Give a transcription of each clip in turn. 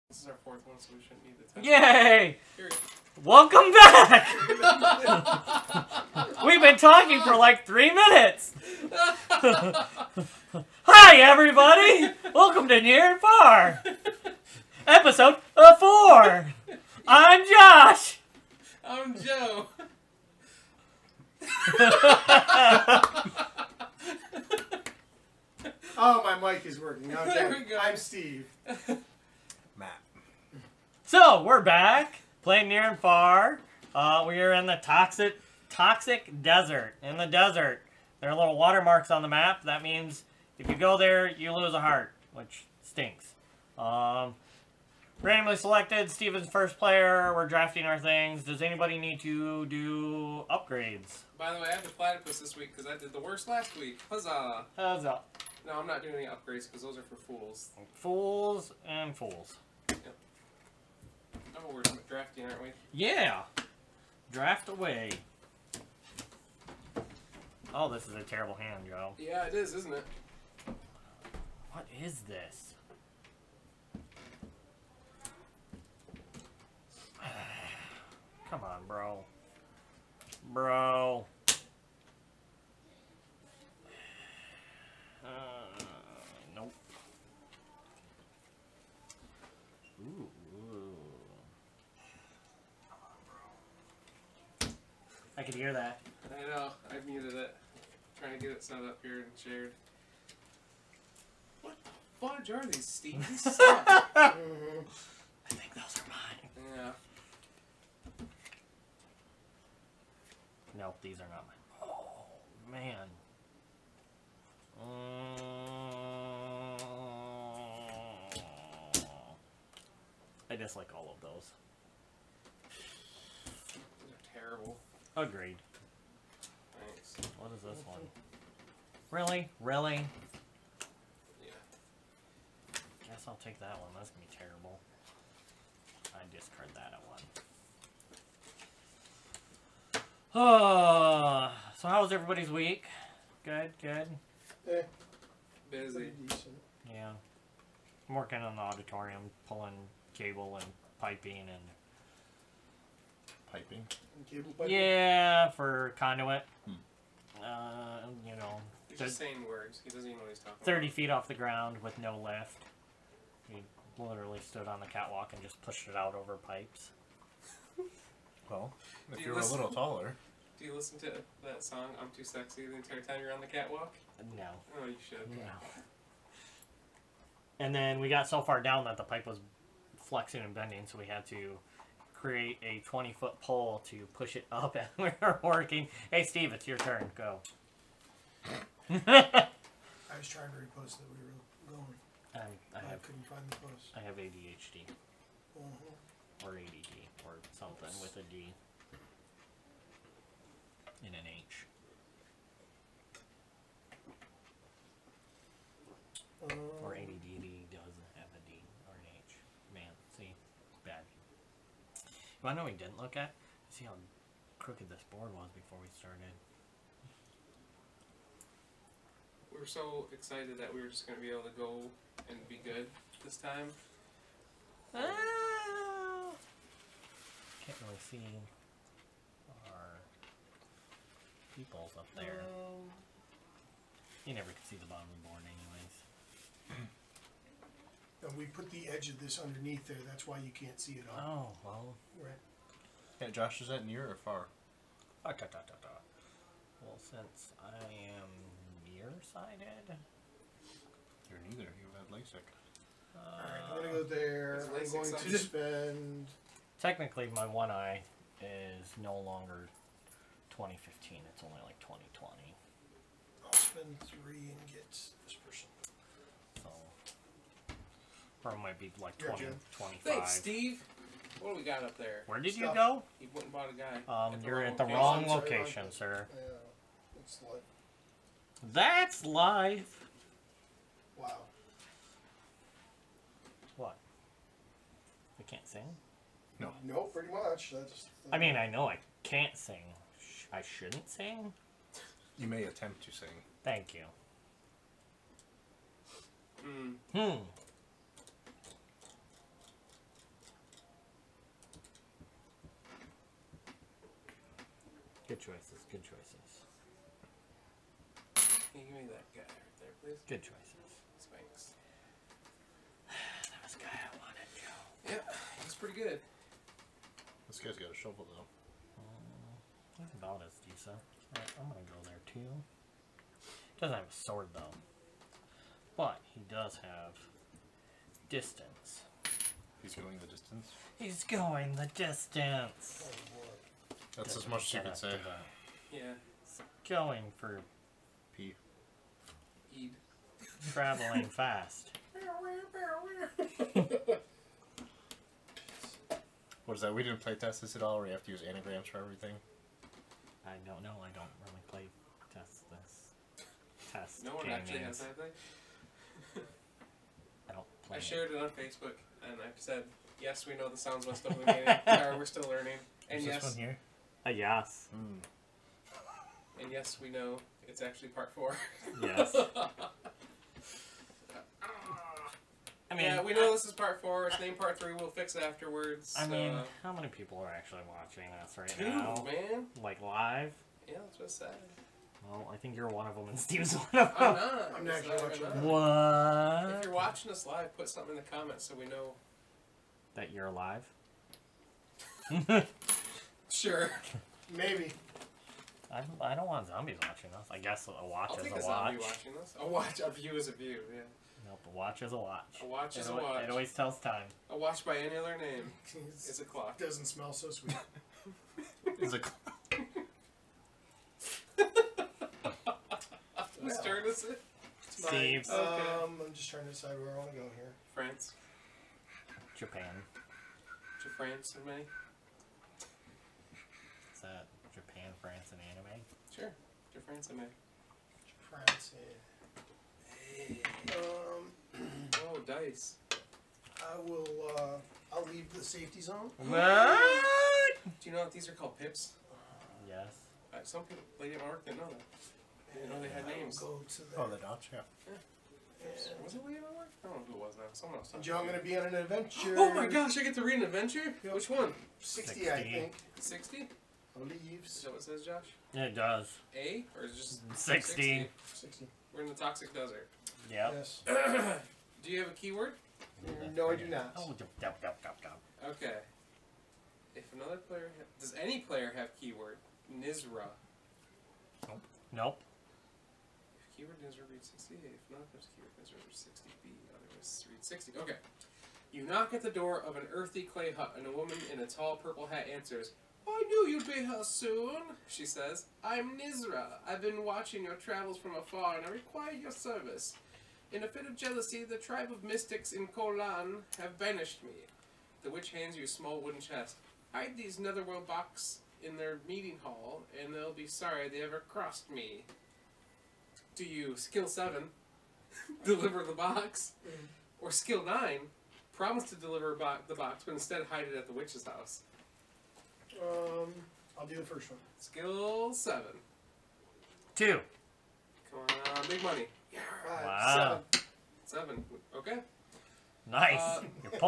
This is our fourth one, so we shouldn't need the time. Yay! Welcome back! We've been talking for like 3 minutes! Hi, everybody! Welcome to Near and Far! Episode 4! I'm Josh! I'm Joe. Oh, my mic is working. Okay. There we go. I'm Steve. Matt. So, we're back, playing Near and Far. We are in the toxic desert. In the desert. There are little watermarks on the map. That means if you go there, you lose a heart, which stinks. Randomly selected. Steven's first player. We're drafting our things. Does anybody need to do upgrades? By the way, I have the platypus this week because I did the worst last week. Huzzah! How's that? No, I'm not doing any upgrades because those are for fools. Fools and fools. Oh, we're drafting, aren't we? Yeah! Draft away. Oh, this is a terrible hand, Joe. Yeah, it is, isn't it? What is this? Come on, bro. Bro. Nope. Ooh. Come on, bro. I could hear that. I know. I muted it. Trying to get it set up here and shared. What the fudge are these, Steve? These suck. I think those are mine. Yeah. Nope, these are not mine. Oh, man. I dislike all of those. These are terrible. Agreed. Thanks. What is this one? Really? Really? Yeah. Guess I'll take that one. That's gonna be terrible. I discard that at one. Oh, so how was everybody's week? Good, good. Eh, Busy. pretty decent. Yeah. I'm working on the auditorium, pulling cable and piping and... Piping. And cable pipe. Yeah, for conduit. Hmm. You know, He's just saying words. He doesn't even know what he's talking 30 feet off the ground with no lift. He literally stood on the catwalk and just pushed it out over pipes. Well, if Do you you were a listen- little taller. Do you listen to that song, I'm Too Sexy, the entire time you're on the catwalk? No. Oh, you should. No. And then we got so far down that the pipe was flexing and bending, so we had to create a 20-foot pole to push it up as we were working. Hey, Steve, it's your turn. Go. I was trying to repost that we were going. I I have couldn't find the post. I have ADHD or ADD or something with a D and an H. Or ADD does have a D or an H. Man, see, bad. You wanna know what we didn't look at? See how crooked this board was before we started. We were so excited that we were just going to be able to go and be good this time. Can't really see our peoples up there. You never can see the bottom of the board anyways. And we put the edge of this underneath there. That's why you can't see it all. Oh, well. Right. Yeah, Josh, is that near or far? Well, since I am nearsighted, You're neither. You had LASIK. Alright, I'm going to go there. Is I'm LASIK going to something? spend... technically my one eye is no longer 2015, it's only like 2020. I'll spend 3 and get this person. So, or it might be like Yeah, 20, Jim. 25. Thanks, Steve. What do we got up there? Where did you Stuff. go? He went and bought a guy. You're at the location. wrong Sorry, location, wrong- sir. Yeah, it's like, That's live. wow. What? I can't sing? No, pretty much. That's. I mean, I know I can't sing. I shouldn't sing? You may attempt to sing. Thank you. Good choices. Good choices. Can you give me that guy right there, please? Good choices. Spanks. That was the guy I wanted, Joe. Yeah, he's pretty good. This guy's got a shovel though. He's about as decent. Alright, I'm gonna go there too. Doesn't have a sword though. But he does have distance. He's going the distance. He's going the distance. Oh, boy. That's as much as you can say. Yeah. He's going for P. Eid. traveling fast. What is that? We didn't play test this at all, or we have to use anagrams for everything? I don't know. I don't really play test No one game actually names. has that thing. I don't play I it. shared it on Facebook, and I said, yes, we know the sounds must have been meaning. Sorry, we're still learning. And Is yes, this one here? Yes. and yes, we know it's actually part 4. Yes. I mean, yeah, we know this is part 4. It's named part 3. We'll fix it afterwards. I mean, how many people are actually watching this right 2, now? man. Like live? Yeah, that's what's sad. Well, I think you're one of them, and Steve's one of I'm them. not. I'm It's not not watching right that. now. If What? you're watching us live, put something in the comments so we know. That you're alive? Sure. Maybe. I don't want zombies watching us. I guess a watch I'll is take a a zombie watch. watching us. A watch. A view is a view. Yeah. Nope, a watch is a watch. A watch is a It watch. always tells time. A watch by any other name is a clock. Doesn't smell so sweet. Is it? Whose turn is it? It's mine. Steve's. Okay. I'm just trying to decide where I want to go here. France. Japan. To France and me. Is that Japan, France, and anime? Sure. To France and me. France. Oh, dice. I will. I'll leave the safety zone. What? Do you know that these are called pips? Yes. Some people, Lady at my work, didn't know that. Didn't know they had I will names. Go to the. Oh, the Dutch, yeah. Was it Lady at my work? I don't know who it was now. Someone else. Joe, I'm going to be on an adventure. Oh my gosh, I get to read an adventure? Yep. Which one? 60, I think. 60? I believe. Is that what it says, Josh? It does. A? Or is it just 60. 60. We're in the toxic desert. Yep. Yes. Do you have a keyword? No, I do not. Oh, dup. Okay. If another player... does any player have keyword? Nizra. Nope. If keyword Nizra reads 68. If another player's keyword Nizra reads 60B. Otherwise reads 60. Okay. You knock at the door of an earthy clay hut, and a woman in a tall purple hat answers. I knew you'd be here soon, she says. I'm Nizra. I've been watching your travels from afar, and I require your service. In a fit of jealousy, the tribe of mystics in Kolan have banished me. The witch hands you a small wooden chest. Hide these netherworld box in their meeting hall, and they'll be sorry they ever crossed me. Do you, skill 7, deliver the box? Or skill 9, promise to deliver the box, but instead hide it at the witch's house? I'll do the first one. Skill 7. 2. Come on, big money. Wow. 7. Okay. Nice. You're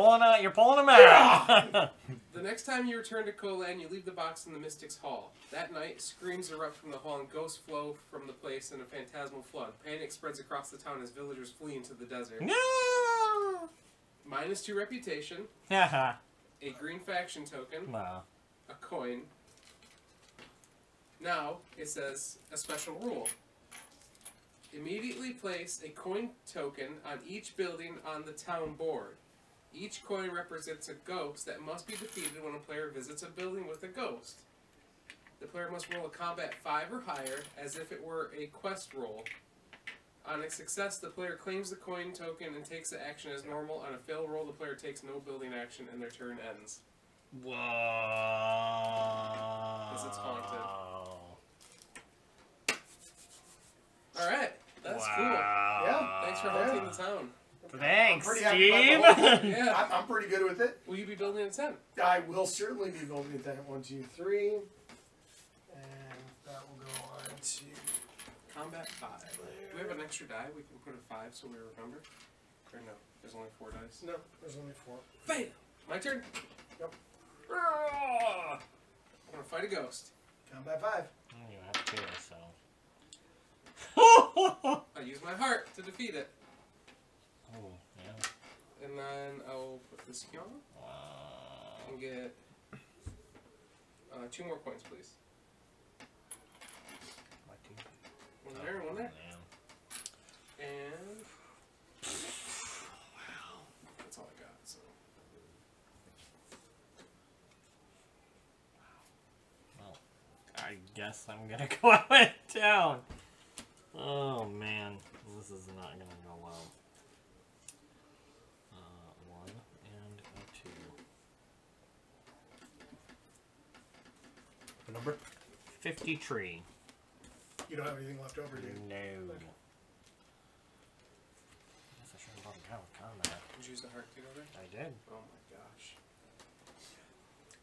pulling them out. The next time you return to Kolan, you leave the box in the Mystic's Hall. That night, screams erupt from the hall and ghosts flow from the place in a phantasmal flood. Panic spreads across the town as villagers flee into the desert. No. -2 reputation, Haha. a green faction token, Wow. a coin. Now, it says a special rule. Immediately place a coin token on each building on the town board. Each coin represents a ghost that must be defeated when a player visits a building with a ghost. The player must roll a combat 5 or higher as if it were a quest roll. On a success, the player claims the coin token and takes the action as normal. On a fail roll, the player takes no building action and their turn ends. Whoa. Because it's haunted. Alright, that's cool. Yeah. Thanks for haunting the town. Thanks, I'm pretty happy Steve. about the whole- Yeah. I'm pretty good with it. Will you be building a tent? I will certainly be building it then. 1, 2, 3. And that will go on to. Combat 5. Do we have an extra die? We can put a 5 so we remember? Or no? There's only 4 dice. No, there's only 4. Fail! My turn? Yep. I'm gonna fight a ghost. Combat 5. You have two, so. I use my heart to defeat it. Oh, yeah. And then I'll put this here and get 2 more coins, please. One there, one there. Yeah. And wow, that's all I got. So Well, I guess I'm gonna go out of town. Oh man, this is not gonna go well. 1 and a 2. The number? 53. You don't have anything left over, do you? No. I guess I should have brought a guy with combat. did you use the heart to go there? I did. Oh my gosh.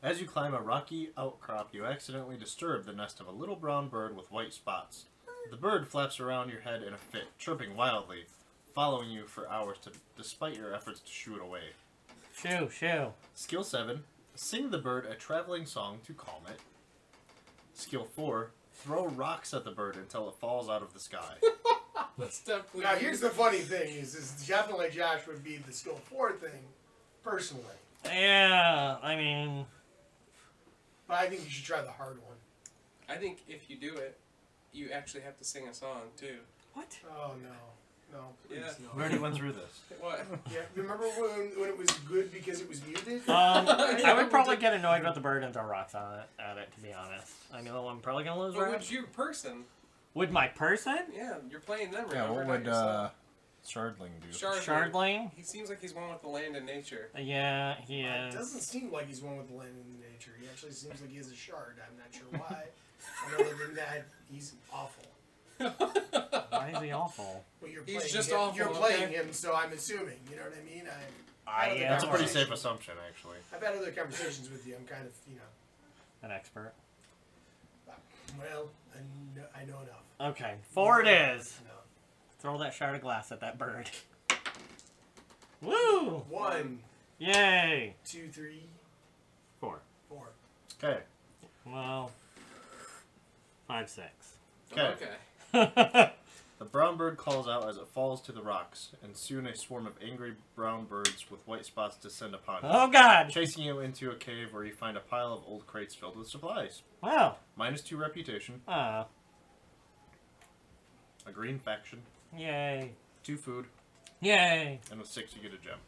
As you climb a rocky outcrop, you accidentally disturb the nest of a little brown bird with white spots. The bird flaps around your head in a fit, chirping wildly, following you for hours despite your efforts to shoo it away. Shoo, shoo. Skill 7, sing the bird a traveling song to calm it. Skill 4, throw rocks at the bird until it falls out of the sky. That's definitely. Now, here's the funny thing: is definitely Josh would be the skill 4 thing, personally. Yeah, I mean, But I think you should try the hard one. I think if you do it, you actually have to sing a song too. what? Oh no, please Yeah. no. We already went through this. What? Yeah, remember when it was good because it was muted? I would probably get annoyed with the bird and throw rocks at it, to be honest. I know I'm probably gonna lose But round. would you person? Would my person? Yeah, you're playing them. Yeah, Remember, what not would yourself. Shardling do? Shardling? He seems like he's one with the land and nature. Yeah, he It is. doesn't seem like he's one with the land and nature. He actually seems like he has a shard. I'm not sure why. Other than that, he's awful. Why is he awful? Well, you're He's playing just him. awful, You're playing okay? him, so I'm assuming. You know what I mean? I don't think That's a pretty conversation. safe assumption, actually. I've had other conversations with you. I'm kind of, An expert. well, I know enough. Okay, 4 it is. No. Throw that shard of glass at that bird. Woo! 1, Yay! 2, 3, 4. 4. Okay. Well, 5, 6. Okay. The brown bird calls out as it falls to the rocks, and soon a swarm of angry brown birds with white spots descend upon you, Oh god! chasing you into a cave where you find a pile of old crates filled with supplies. Wow. -2 reputation, Ah. a green faction, Yay. 2 food, Yay. and with 6 you get a gem.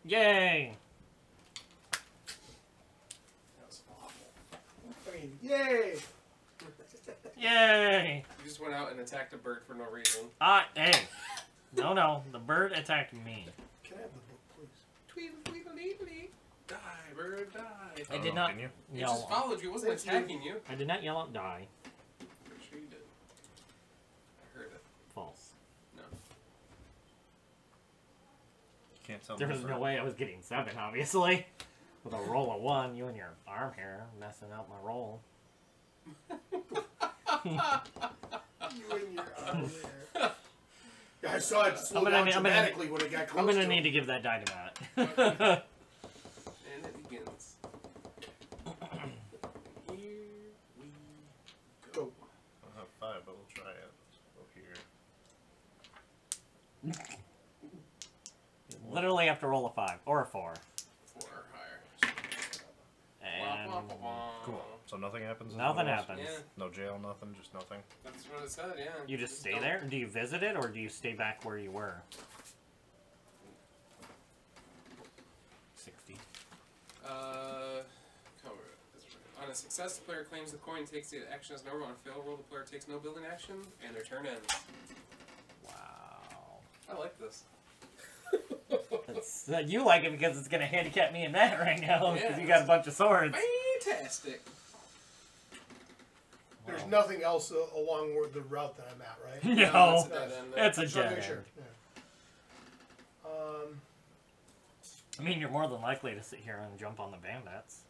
Yay. That was awful. I mean, yay! Yay. You just went out and attacked a bird for no reason. Hey. No. The bird attacked me. Can I have the book, please? Tweedle, tweedle, tweedle. Die, bird, die. I did not Didn't you? It yell. just followed you. It wasn't Thank you. attacking you. I did not yell out die. Pretty sure you did. I heard it. False. No. You can't tell There me was for- no way I was getting 7, obviously. With a roll of 1, you and your arm here messing up my roll. You and your arm there. Yeah, I saw it slow I'm down gonna- dramatically when it got close I'm gonna to need him. to give that die to Matt. And it begins. Here we go. Go. I'll have 5, but we'll try it. So here. Literally have to roll a 5 or a 4. 4 or higher. And Wah, wah, wah, wah. Cool. So nothing happens? in nothing the walls? happens. Yeah, No jail, nothing, just nothing. that's what it said, yeah. You just stay don't- there? Do you visit it or do you stay back where you were? 60. Cover. On a success, the player claims the coin, takes the action as normal. On a fail roll, the player takes no building action, and their turn ends. Wow. I like this. You like it because it's gonna handicap me in that right now because Yeah. you got a bunch of swords. Fantastic. There's nothing else along the route that I'm at, right? No, that's a dead end. it's a Just wanna dead make end. sure. Yeah. I mean, you're more than likely to sit here and jump on the bandits.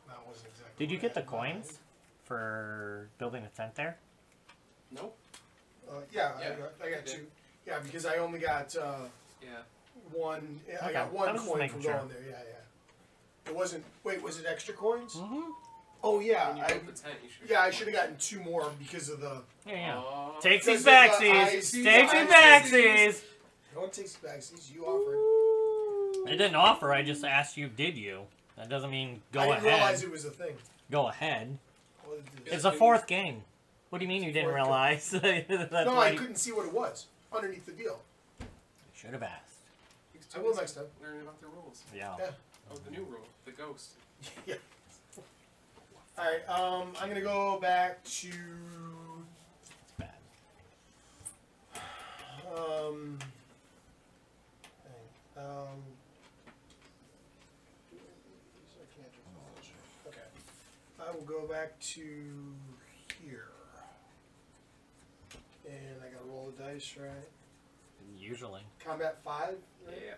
That wasn't exactly. Did you what get I the had in mind. coins for building a tent there? Nope. Yeah, Yeah, I I got did. 2. Yeah, because I only got Yeah. 1. I Okay, got I 1 was just coin making from sure. going there. Yeah. It wasn't. Wait, was it extra coins? Mm-hmm. Oh yeah, When you built the tent, you should. I should have gotten 2 more because of the. Yeah. Oh. Takes Because his of the backsies. ice- Takes his ice- backsies. No one takes backsies. You offered. I didn't offer. I just asked you, did you? That doesn't mean go I didn't realize ahead. it was a thing. Go ahead. What is this? It's a 4th game. What do you mean you didn't Fourth game. realize? That's No, why I you couldn't see what it was underneath the deal. should have asked. I will next time. Learn about the rules. Yeah. Yeah. Oh, the new rule, the ghost. Yeah. All right. I'm gonna go back to. It's bad. Um. Okay. I will go back to here. And I gotta roll the dice, right? Usually. Combat 5. Right? Yeah.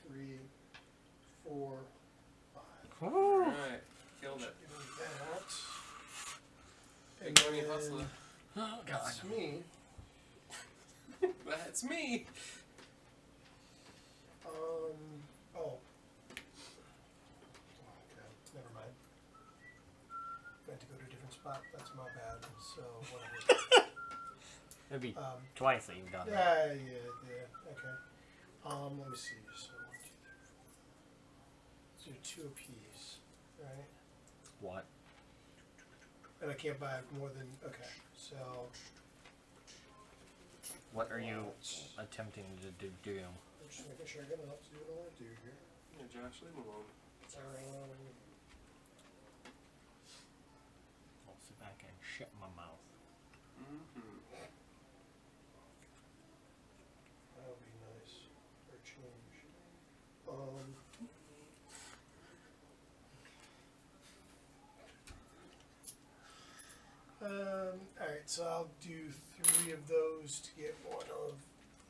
3, 4, 5. Woo. Alright, killed it. Give me that. Big money then hustler. Oh, God. That's me. That's me. Oh. Okay, never mind. I had to go to a different spot. That's my bad. So, whatever. It'd be Um, twice that you've done that. yeah, okay. Let me see. So, 1, 2, 3. Let's do 2 apiece, right? What? And I can't buy more than, okay, so. What are you attempting to do? I'm just making sure I got enough to do what I want to do here. Yeah, Josh, leave him alone. I'll sit back and shut my mouth. Mm-hmm. That would be nice for a change. Alright, so I'll do 3 of those to get 1 of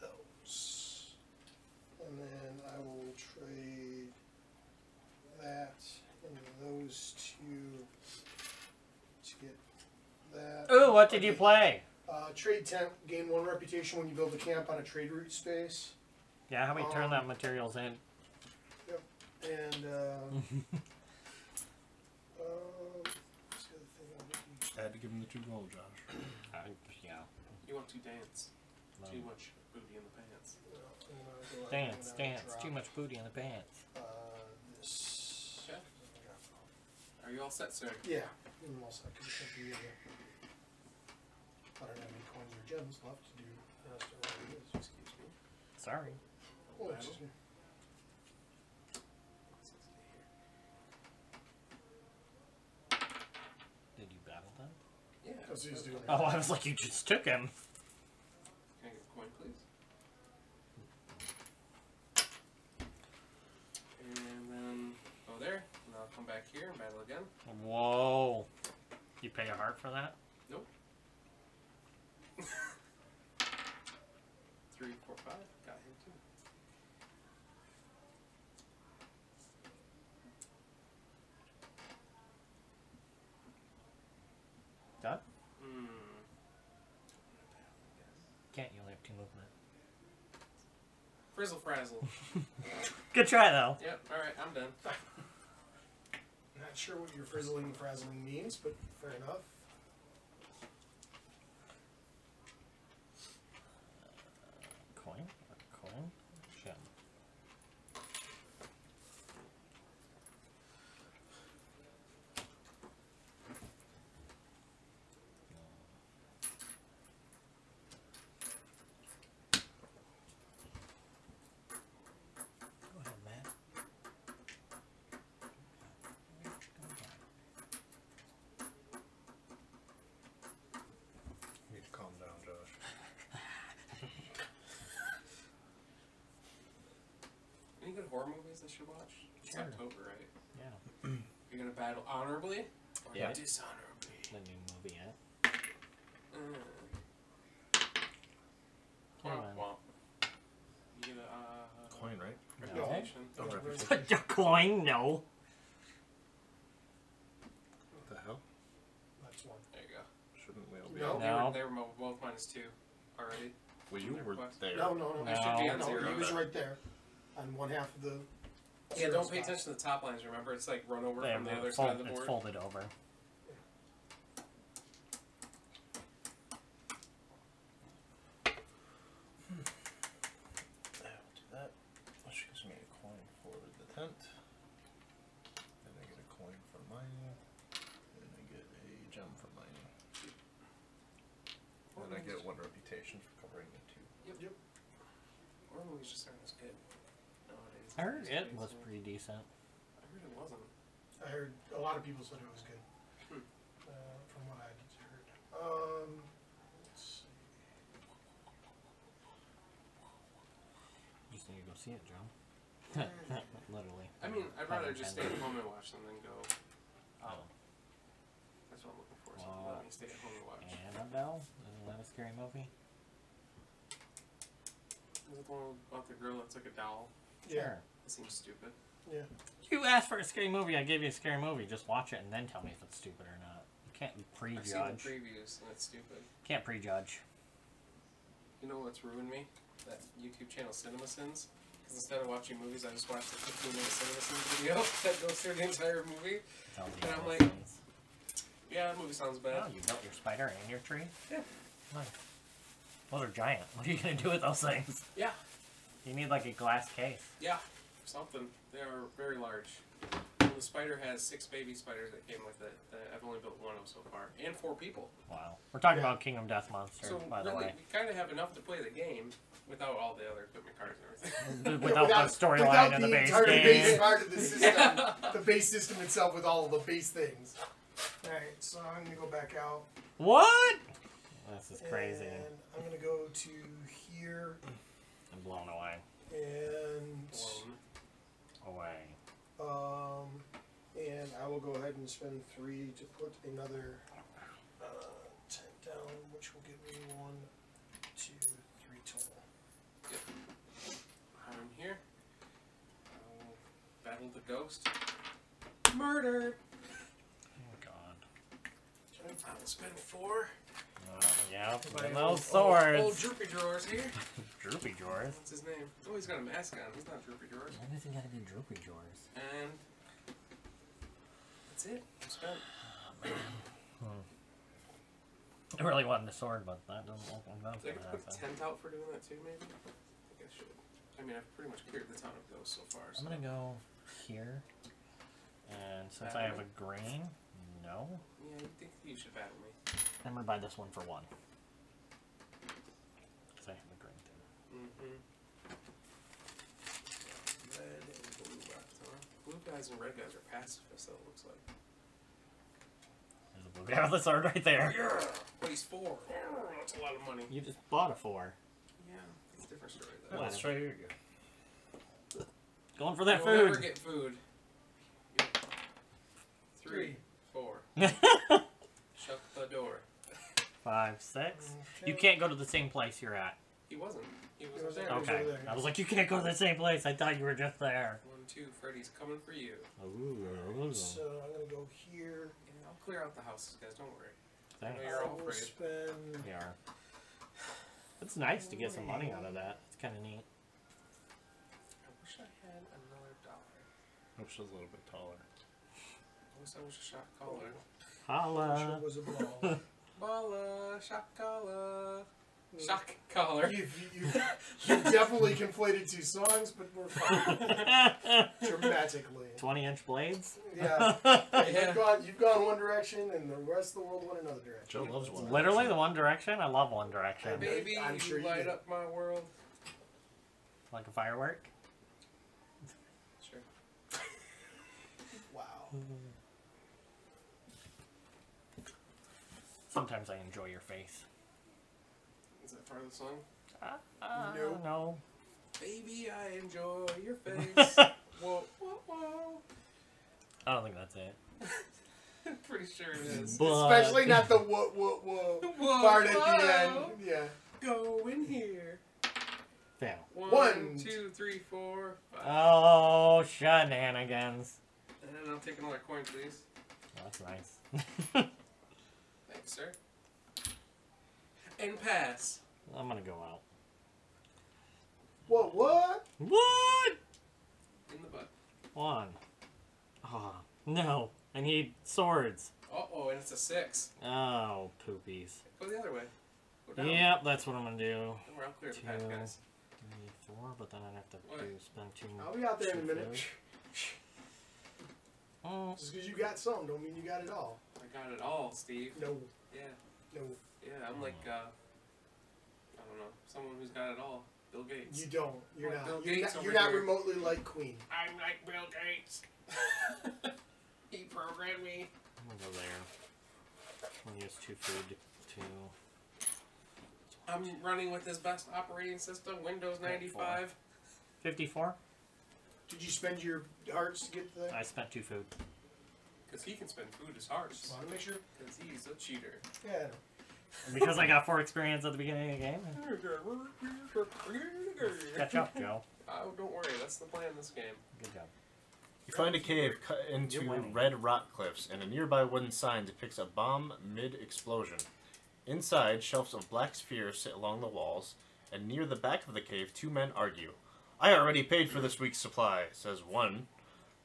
those. And then I will trade that and those 2 to get that. Ooh, what did you play? Trade tent, gain 1 reputation when you build a camp on a trade route space. Yeah, how we turn that materials in? And, what's the other thing I would use? I had to give him the 2 gold, Josh. Yeah. You want to dance. Too much booty in the pants. No, I'm gonna go ahead Dance, and dance. drop, Too much booty in the pants. This. Okay. Are you all set, sir? Yeah, I'm all set. I don't have any coins or gems left to do. That's the right it is. Excuse me. Sorry. Oh, excuse me. Did you battle them? Yeah. That's what he's doing. Oh, I was like, you just took him. Can I get a coin, please? And then go there, and I'll come back here and battle again. Whoa. You pay a heart for that? Nope. 3, 4, 5. Got him too. Done? Hmm. Can't, you only have 2 movement. Frizzle frazzle. Good try, though. Yep, alright, I'm done. Not sure what your frizzling and frazzling means, but fair enough. Coin? A coin? Gem. Go ahead, Matt. You need to calm down, Josh. Any good horror movies I should watch? It's Sure. October, right? Yeah. You're gonna battle honorably or Yeah. dishonorably? The new movie, yeah. Come Womp on. womp. You get a Coin, right? reputation. Oh, Yeah, reputation. Your coin? No. What the hell? That's 1. There you go. Shouldn't we all be No. on? No. They were both -2 already. Well, you were there. No. They should be on No, 0. he was right there. On 1/2 of the Yeah, 0 don't pay spots. attention to the top lines, remember? It's like run over They from the have other it side of the it's board. folded over. After that, which gives me a coin for the tent. Then I get a coin for mining. Then I get a gem for mining. Then I get 1 reputation for covering the 2. Horror movies just aren't as good nowadays. I heard These it days, was so- pretty decent. I heard it wasn't. I heard a lot of people said it was good. Hmm. From what I heard. Let's see. You just need to go see it, Joe. Literally. I mean, I'd Pun rather just stay intended. at home and watch them than go out. Oh. That's what I'm looking for. Something to let me stay at home and watch. Annabelle? Isn't that a scary movie? Is it the one about the girl that's like a doll? Yeah. It seems stupid. Yeah. You asked for a scary movie, I gave you a scary movie. Just watch it and then tell me if it's stupid or not. You can't I've seen the prejudge. previews and it's stupid. Can't prejudge. You know what's ruined me? That YouTube channel CinemaSins. Because instead of watching movies, I just watched a 15-minute CinemaSins video that goes through the entire movie. Tell me And how I'm it like, sounds. Yeah, that movie sounds Oh, bad. you built your spider and your tree? Yeah. Nice. Those are giant. What are you going to do with those things? Yeah. You need like a glass case. Yeah. Something. They are very large. The spider has 6 baby spiders that came with it. I've only built 1 of so far. And 4 people. Wow. We're talking Yeah. about Kingdom Death Monster, So by the really, way. we kind of have enough to play the game without all the other equipment cards and everything. Without the storyline and the base entire game. base part of the system, the base system itself with all of the base things. Alright, so I'm gonna go back out. What? This is crazy. And I'm gonna go to here I'm blown away. and and I will go ahead and spend 3 to put another 10 down, which will give me 1, 2, 3 total. I'm here. I will battle the ghost. Murder! Oh god. I will spend 4. Yeah, My and old- those swords. Old Droopy Drawers here. Droopy drawers. What's his name? Oh, he's got a mask on. He's not Droopy Drawers. Why does it gotta be droopy drawers? And that's it. I'm spent. I really wanted a sword, but that doesn't look like that's Did I gonna put a happen. tent out for doing that too, maybe? I think I should. I mean, I've pretty much cleared the town of ghosts so far. I'm So. gonna go here, and since I have a green, no, Yeah, you think you should battle me. I'm gonna buy this one for 1. Because I have a green thing. Mm-hmm. Red and blue left, huh? Blue guys and red guys are pacifists, though, it looks like. There's a blue guy with a sword right there. Yeah! But he's 4. Oh, that's a lot of money. You just bought a 4. Yeah, it's a different story, though. What? Let's try here you go. Going for that You'll never food. get food. 3, 4. Shut the door. 5, 6. You Okay. can't go to the same place you're at. He wasn't. He was He was there. there. Okay. over there. I was like, you can't go to the same place. I thought you were just there. 1, 2, Freddy's coming for you. Ooh. So I'm gonna go here. Yeah, I'll clear out the houses, guys. Don't worry. Thanks. I know you're I all will afraid. spend. We are. It's nice to get some money out of that. It's kind of neat. I wish I had another dollar. Which is a little bit taller. I wish I was a shot caller. Holla. Which was a ball. Balla, shock collar. Shock collar. You definitely conflated 2 songs, but we're fine. Dramatically. 20-inch blades? Yeah. Yeah. You've gone one direction, and the rest of the world went another direction. Joe loves one. Literally the One Direction? I love One Direction. Baby, I'm sure you you light did. up my world. Like a firework? Sure. Wow. Sometimes I enjoy your face. Is that part of the song? No. No. Baby, I enjoy your face. Whoa, whoa, whoa. I don't think that's it. I'm pretty sure it is. But- Especially not the whoa Whoa, part at the whoa. end. Yeah. Go in here. Fail. 1, 2, 3, 4, 5. Oh, shenanigans. And then I'll take another coin, please. Oh, that's nice. Thanks, sir. And pass. I'm gonna go out. What? What? In the butt. 1. Oh, no. I need swords. Uh-oh, and it's a 6. Oh, poopies. Go the other way. Go down. Yep, that's what I'm gonna do. Don't worry, I'll clear the path, 2, guys. 3, 4, but then I'd have to What? spend 2 I'll be out there in a minute. Oh, Just because you got some, don't mean you got it all. I got it all, Steve. No, Yeah. no, Yeah, I'm like, I don't know, someone who's got it all. Bill Gates. you don't. You're Like not. Bill You're Gates not, over you're not here. remotely like Queen. I'm like Bill Gates. He programmed me. I'm gonna go there. I'm gonna use 2 food to... I'm running with his best operating system, Windows 95. 54? Did you spend your hearts to get there? I spent 2 food. Because he can spend food as hearts. Just want to make sure. Because he's a cheater. Yeah. Because I got 4 experience at the beginning of the game. Catch up, Joe. Oh, don't worry, that's the plan in this game. Good job. You find a cave cut into You're winning. red rock cliffs, and a nearby wooden sign depicts a bomb mid-explosion. Inside, shelves of black spheres sit along the walls, and near the back of the cave, 2 men argue. "I already paid for this week's supply," says one,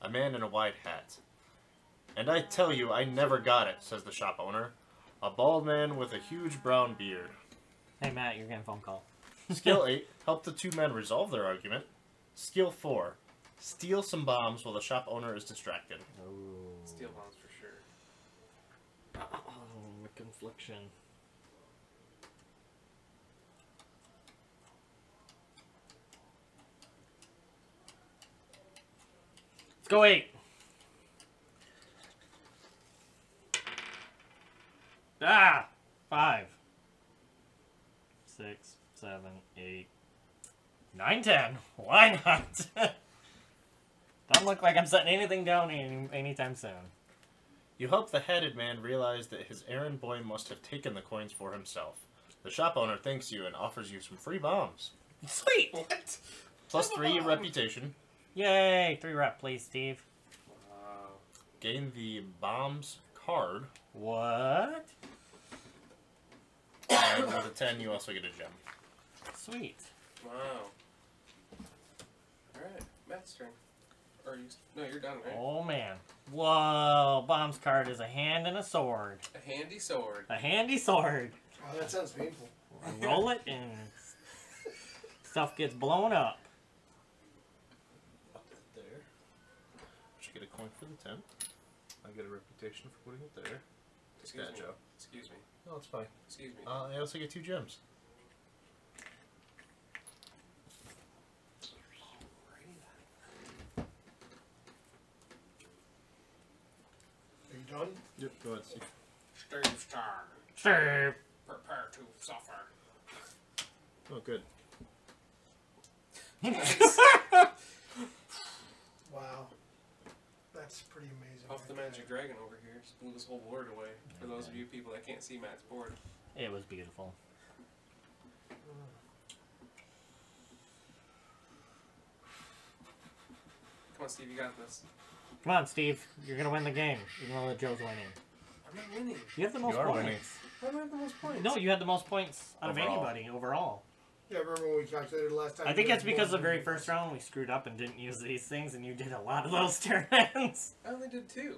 a man in a wide hat. "And I tell you, I never got it," says the shop owner, a bald man with a huge brown beard. Hey, Matt, you're getting a phone call. Skill 8, help the 2 men resolve their argument. Skill 4, steal some bombs while the shop owner is distracted. Oh. Steel bombs for sure. Oh, the confliction. Let's go 8. Ah! 5. 6, 7, 8, 9, 10. Why not? Don't look like I'm setting anything down anytime soon. You help the headed man realize that his errand boy must have taken the coins for himself. The shop owner thanks you and offers you some free bombs. Sweet! What? Plus 3 reputation. Yay! 3 rep, please, Steve. Wow. Gain the bombs card. What? And with a 10, you also get a gem. Sweet. Wow. Alright, Matt's turn. Or you... No, you're done, right? Oh, man. Whoa! Bomb's card is a hand and a sword. A handy sword. A handy sword. Oh, that sounds painful. Roll it and stuff gets blown up. Up there. Should get a coin for the 10. I get a reputation for putting it there. Excuse that, me. Joe. Excuse me. No, it's fine. Excuse me. I also get 2 gems. Are you done? Yep, go ahead, Steve. Steve's turn. Sure. Prepare to suffer. Oh, good. Wow. That's pretty amazing. Off the right magic there. dragon over here. Just blew this whole board away. For those of you people that can't see Matt's board. It was beautiful. Come on, Steve, you got this. Come on, Steve. You're gonna win the game, even though Joe's winning. I'm not winning. You have the most You are points. winning. How do I have the most points? No, you had the most points out of Overall. anybody overall. Yeah, remember when we calculated last time? I think You that's had because the more very than first me. round we screwed up and didn't use these things, and you did a lot of those turns. I only did 2.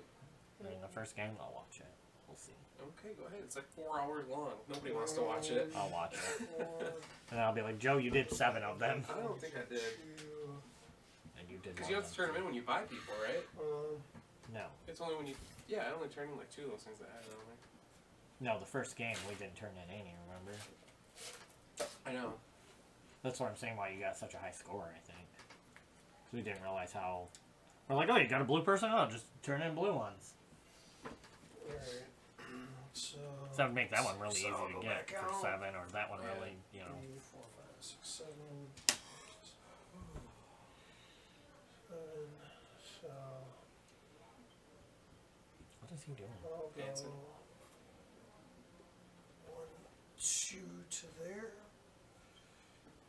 I mean, the first game, I'll watch it. We'll see. Okay, go ahead. It's like 4 hours long. Nobody wants to watch it. I'll watch it. One, And I'll be like, Joe, you did 7 of them. I don't think I did. two, And you did Because one you have of to turn them. them in when you buy people, right? No. It's only when you... Yeah, I only turned in like 2 of those things that I had it only. No, the first game, we didn't turn in any, remember? I know. That's what I'm saying, why you got such a high score, I think. 'Cause we didn't realize how... We're like, oh, you got a blue person? Oh, just turn in blue ones. Alright. So So that would make that one really So easy I'll to go get back for out. 7, or that one Yeah. really, you know... 3, 4, 5, 6, 7. 7. So What is he doing? I'll go Dancing. 1, 2 to there.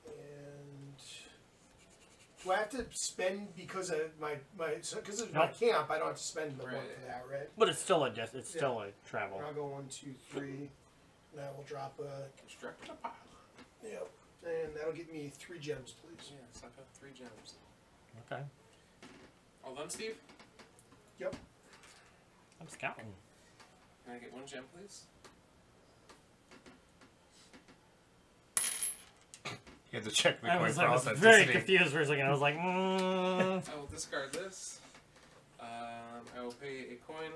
And do I have to spend because of my because of my Nope. camp? I don't have to spend the one Right. for that, right? But it's still a still a travel. And I'll go 1, 2, 3. That will drop a Construct a pile. yep, and that'll get me 3 gems, please. Yes, I've got 3 gems. Okay. All done, Steve? I'm scouting. Can I get 1 gem, please? You had to check the I coin was for very authenticity. confused for a second. I was like, I will discard this. I will pay a coin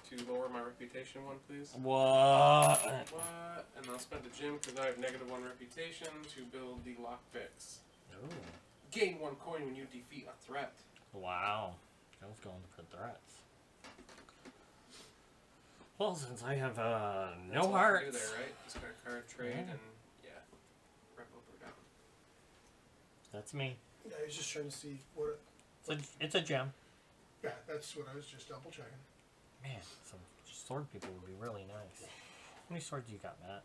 to lower my reputation 1, please. what? What? And I'll spend a gem because I have -1 reputation to build the lockpicks. Ooh. Gain 1 coin when you defeat a threat. Wow. I was going for threats. Well, since I have That's no all I can hearts. do there, right? Discard a card, trade, Yeah. and yeah, rep up or down. That's me. Yeah, I was just trying to see what. It's a gem. Yeah, that's what I was just double checking. Man, some sword people would be really nice. How many swords you got, Matt?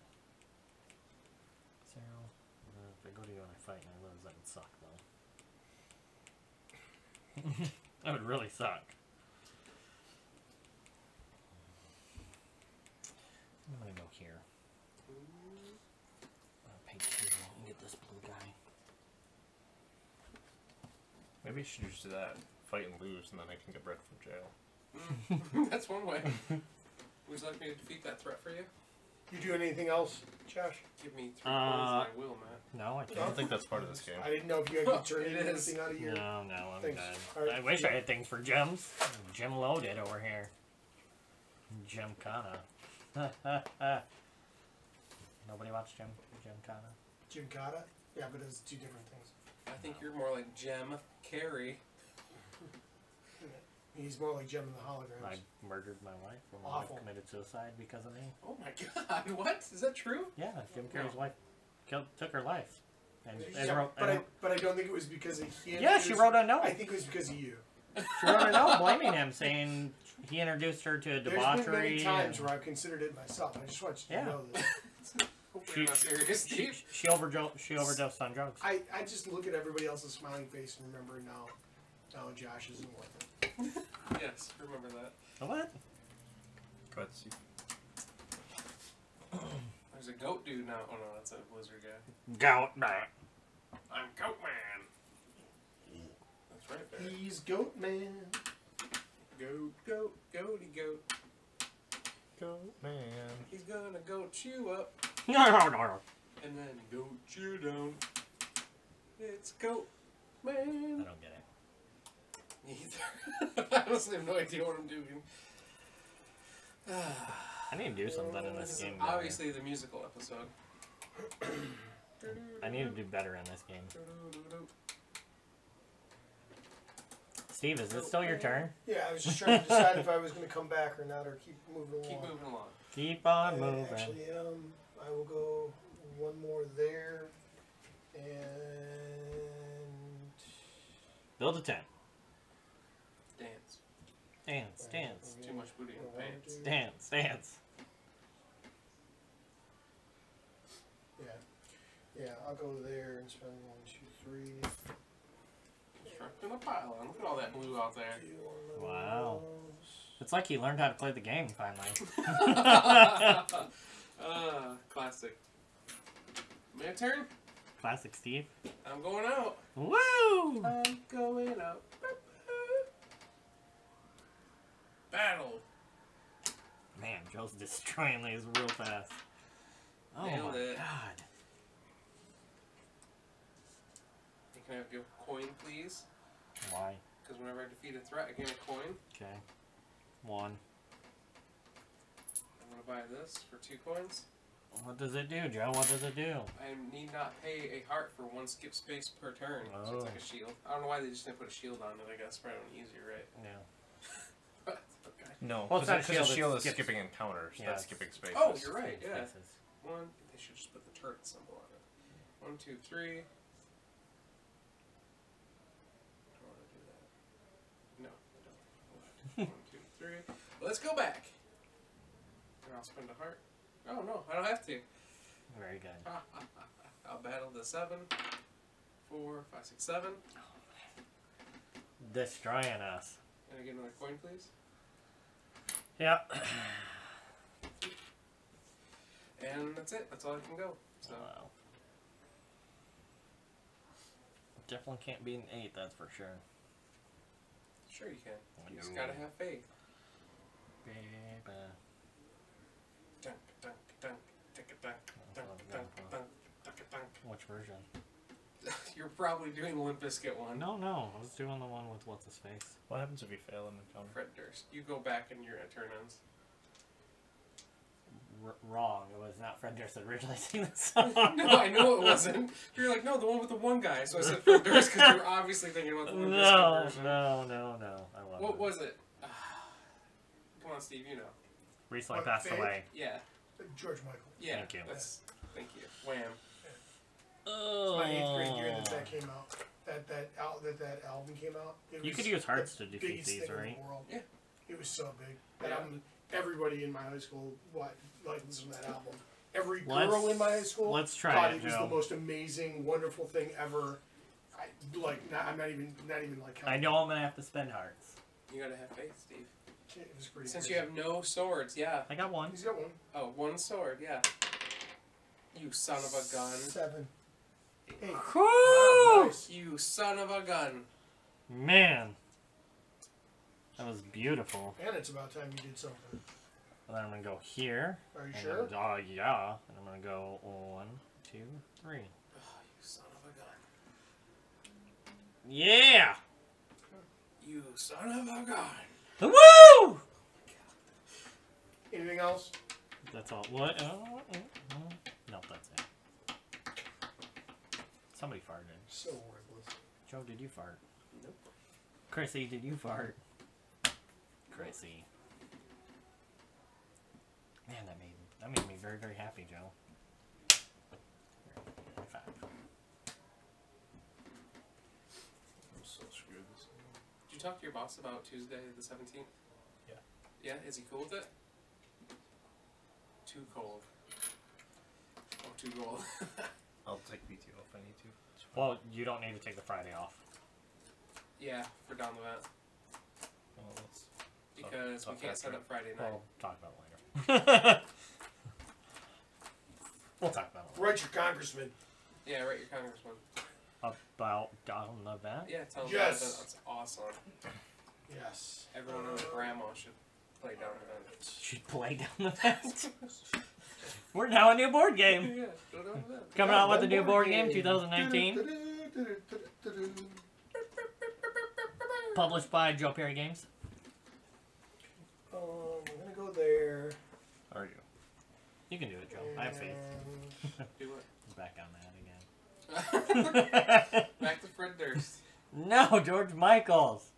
0. If I go to you and I fight and I lose, that would suck, though. That would really suck. I'm gonna go here. I'll pay 2 and get this blue guy. Maybe you should just do that. Fight and lose, and then I can get bread from jail. That's one way. Would you like me to defeat that threat for you? You doing anything else, Josh? Give me 3 coins and I will, Matt. No, I I don't can't. think that's part of this game. I didn't know if you had turn It is. anything out of your. No, I'm Thanks. good. Alright. I wish I had things for gems. Gem loaded over here. Gymkhana. Nobody watched Gymkhana? Gymkata? Yeah, but it's 2 different things. I think you're more like Gem Carey. He's more like Gem in the Holograms. I murdered my wife when my Awful. wife committed suicide because of me. Oh my god, what? Is that true? Yeah, Jim Carrey's wife took her life. And, Yeah, but I don't think it was because of him. yeah, It she was- wrote a note. I think it was because of you. She wrote a note blaming him, saying he introduced her to There's been debauchery. many times and where I've considered it myself. I just want you to Yeah. know this. Hopefully you're not serious, Steve. she overdosed on drugs. I just look at everybody else's smiling face and remember now Josh isn't worth it. Yes, remember that. What? Go ahead, Steve. There's a goat dude now. Oh no, that's a Blizzard guy. Gout back. I'm Goat Man. That's right there. He's Goat Man. Goat, goat, goaty goat. Go, man. He's gonna goat you up No. and then goat you down. It's Goat I Man. don't get it. Neither. I honestly have no idea what I'm doing. I need to do something in this game. Obviously, the musical episode. I need to do better in this game. Steve, is it still your turn? Yeah, I was just trying to decide if I was going to come back or not, or keep moving along. Keep moving along. Keep on moving. Actually, I will go one more there, and Build a tent. Dance. Dance. Too much booty in the pants. Dance. Yeah, I'll go there and spend 1, 2, 3. Constructing a pylon. Look at all that blue out there. Wow. It's like he learned how to play the game finally. Classic. My turn? Classic Steve. I'm going out. Woo! I'm going out. Battle. Man, Joe's destroying these real fast. Oh Nailed my it. god. Can I have your coin, please? Why? Because whenever I defeat a threat, I gain a coin. Okay. 1. I'm going to buy this for 2 coins. What does it do, Joe? What does it do? I need not pay a heart for 1 skip space per turn. So it's Oh. like a shield. I don't know why they just didn't put a shield on it. I guess probably easier, right? Yeah. Okay. No, Well, it's not because shield, shield it is skips- skipping encounters. Yeah, That's it's- skipping spaces. Oh, you're right. Yeah. Spaces. 1. They should just put the turret symbol on it. 1, 2, 3. I don't want to do that. No, I don't. 1, 2, 3. Let's go back. And I'll spend a heart. Oh no, I don't have to. Very good. I'll battle the 7, 4, 5, 6, 7. Destroying us. Can I get another coin, please? Yeah. And that's it. That's all I can go. So Wow. Definitely can't be an 8, that's for sure. Sure you can. You just gotta have faith. Baby. Dunk, dunk, dunk, tick a dunk, dunk, dunk, dunk, dunk, dunk. Which version? You're probably doing the Limp Bizkit one. No, I was doing the one with what's his face. What happens if you fail an encounter? Fred Durst. You go back and your turn ends. Wrong. It was not Fred Durst that originally sang the song. No, I know it wasn't. You're like, no, the one with the one guy. So I said Fred Durst because you were obviously thinking about the Limp Bizkit version. No. I love What it. was it? Come on, Steve, you know. Recently What, passed Faith? away. Yeah. George Michael. Yeah. Thank you. Thank you. Wham. Oh. It's my 8th grade year that came out. That album came out. It You was could use hearts the to defeat biggest these, thing in right? the world. Yeah. It was so big. That Yeah. album, everybody in my high school listened to that album. Every Let's- girl in my high school let's try thought it, it was Joe. the most amazing, wonderful thing ever. I'm not even like. I know I'm gonna have to spend hearts. You gotta have faith, Steve. It was pretty. Since crazy. you have no swords, yeah. I got one. He's got one. Oh, one sword, yeah. You son of a gun. 7, 8. Woo! Wow, nice. You son of a gun. Man, that was beautiful. And it's about time you did something. And then I'm gonna go here. Are you and sure? then- oh yeah. And I'm gonna go 1, 2, 3. Oh, you son of a gun. Yeah. You son of a gun. Woo! Anything else? That's all. What? Nope, that's it. Somebody farted. So worthless. Joe, did you fart? Nope. Chrissy, did you fart? Chrissy. Man, that made me very, very happy, Joe. Here, high five. I'm so screwed this time. Did you talk to your boss about Tuesday the 17th? Yeah. Yeah? Is he cool with it? Too cold. Oh, too cold. I'll take PTO if I need to. It's fine. Well, you don't need to take the Friday off. Yeah, for down the vet. Well, let's Because we talk can't after. set up Friday night. We'll talk about it later. We'll talk about it later. Write your congressman. Yeah, right, your congressman. About down the vet? Yeah, tell him Yes. that's awesome. Yes. Everyone and their grandma should play down the vet. Should play down the vet. We're now a new board game. Yeah, go down the vet. Coming out with a new board game, 2019. Published by Joe Perry Games. We're gonna go there. Are you? You can do it, Joe. I have faith. and- Do it. He's back on that Back to Fred Durst. again. No, George Michaels.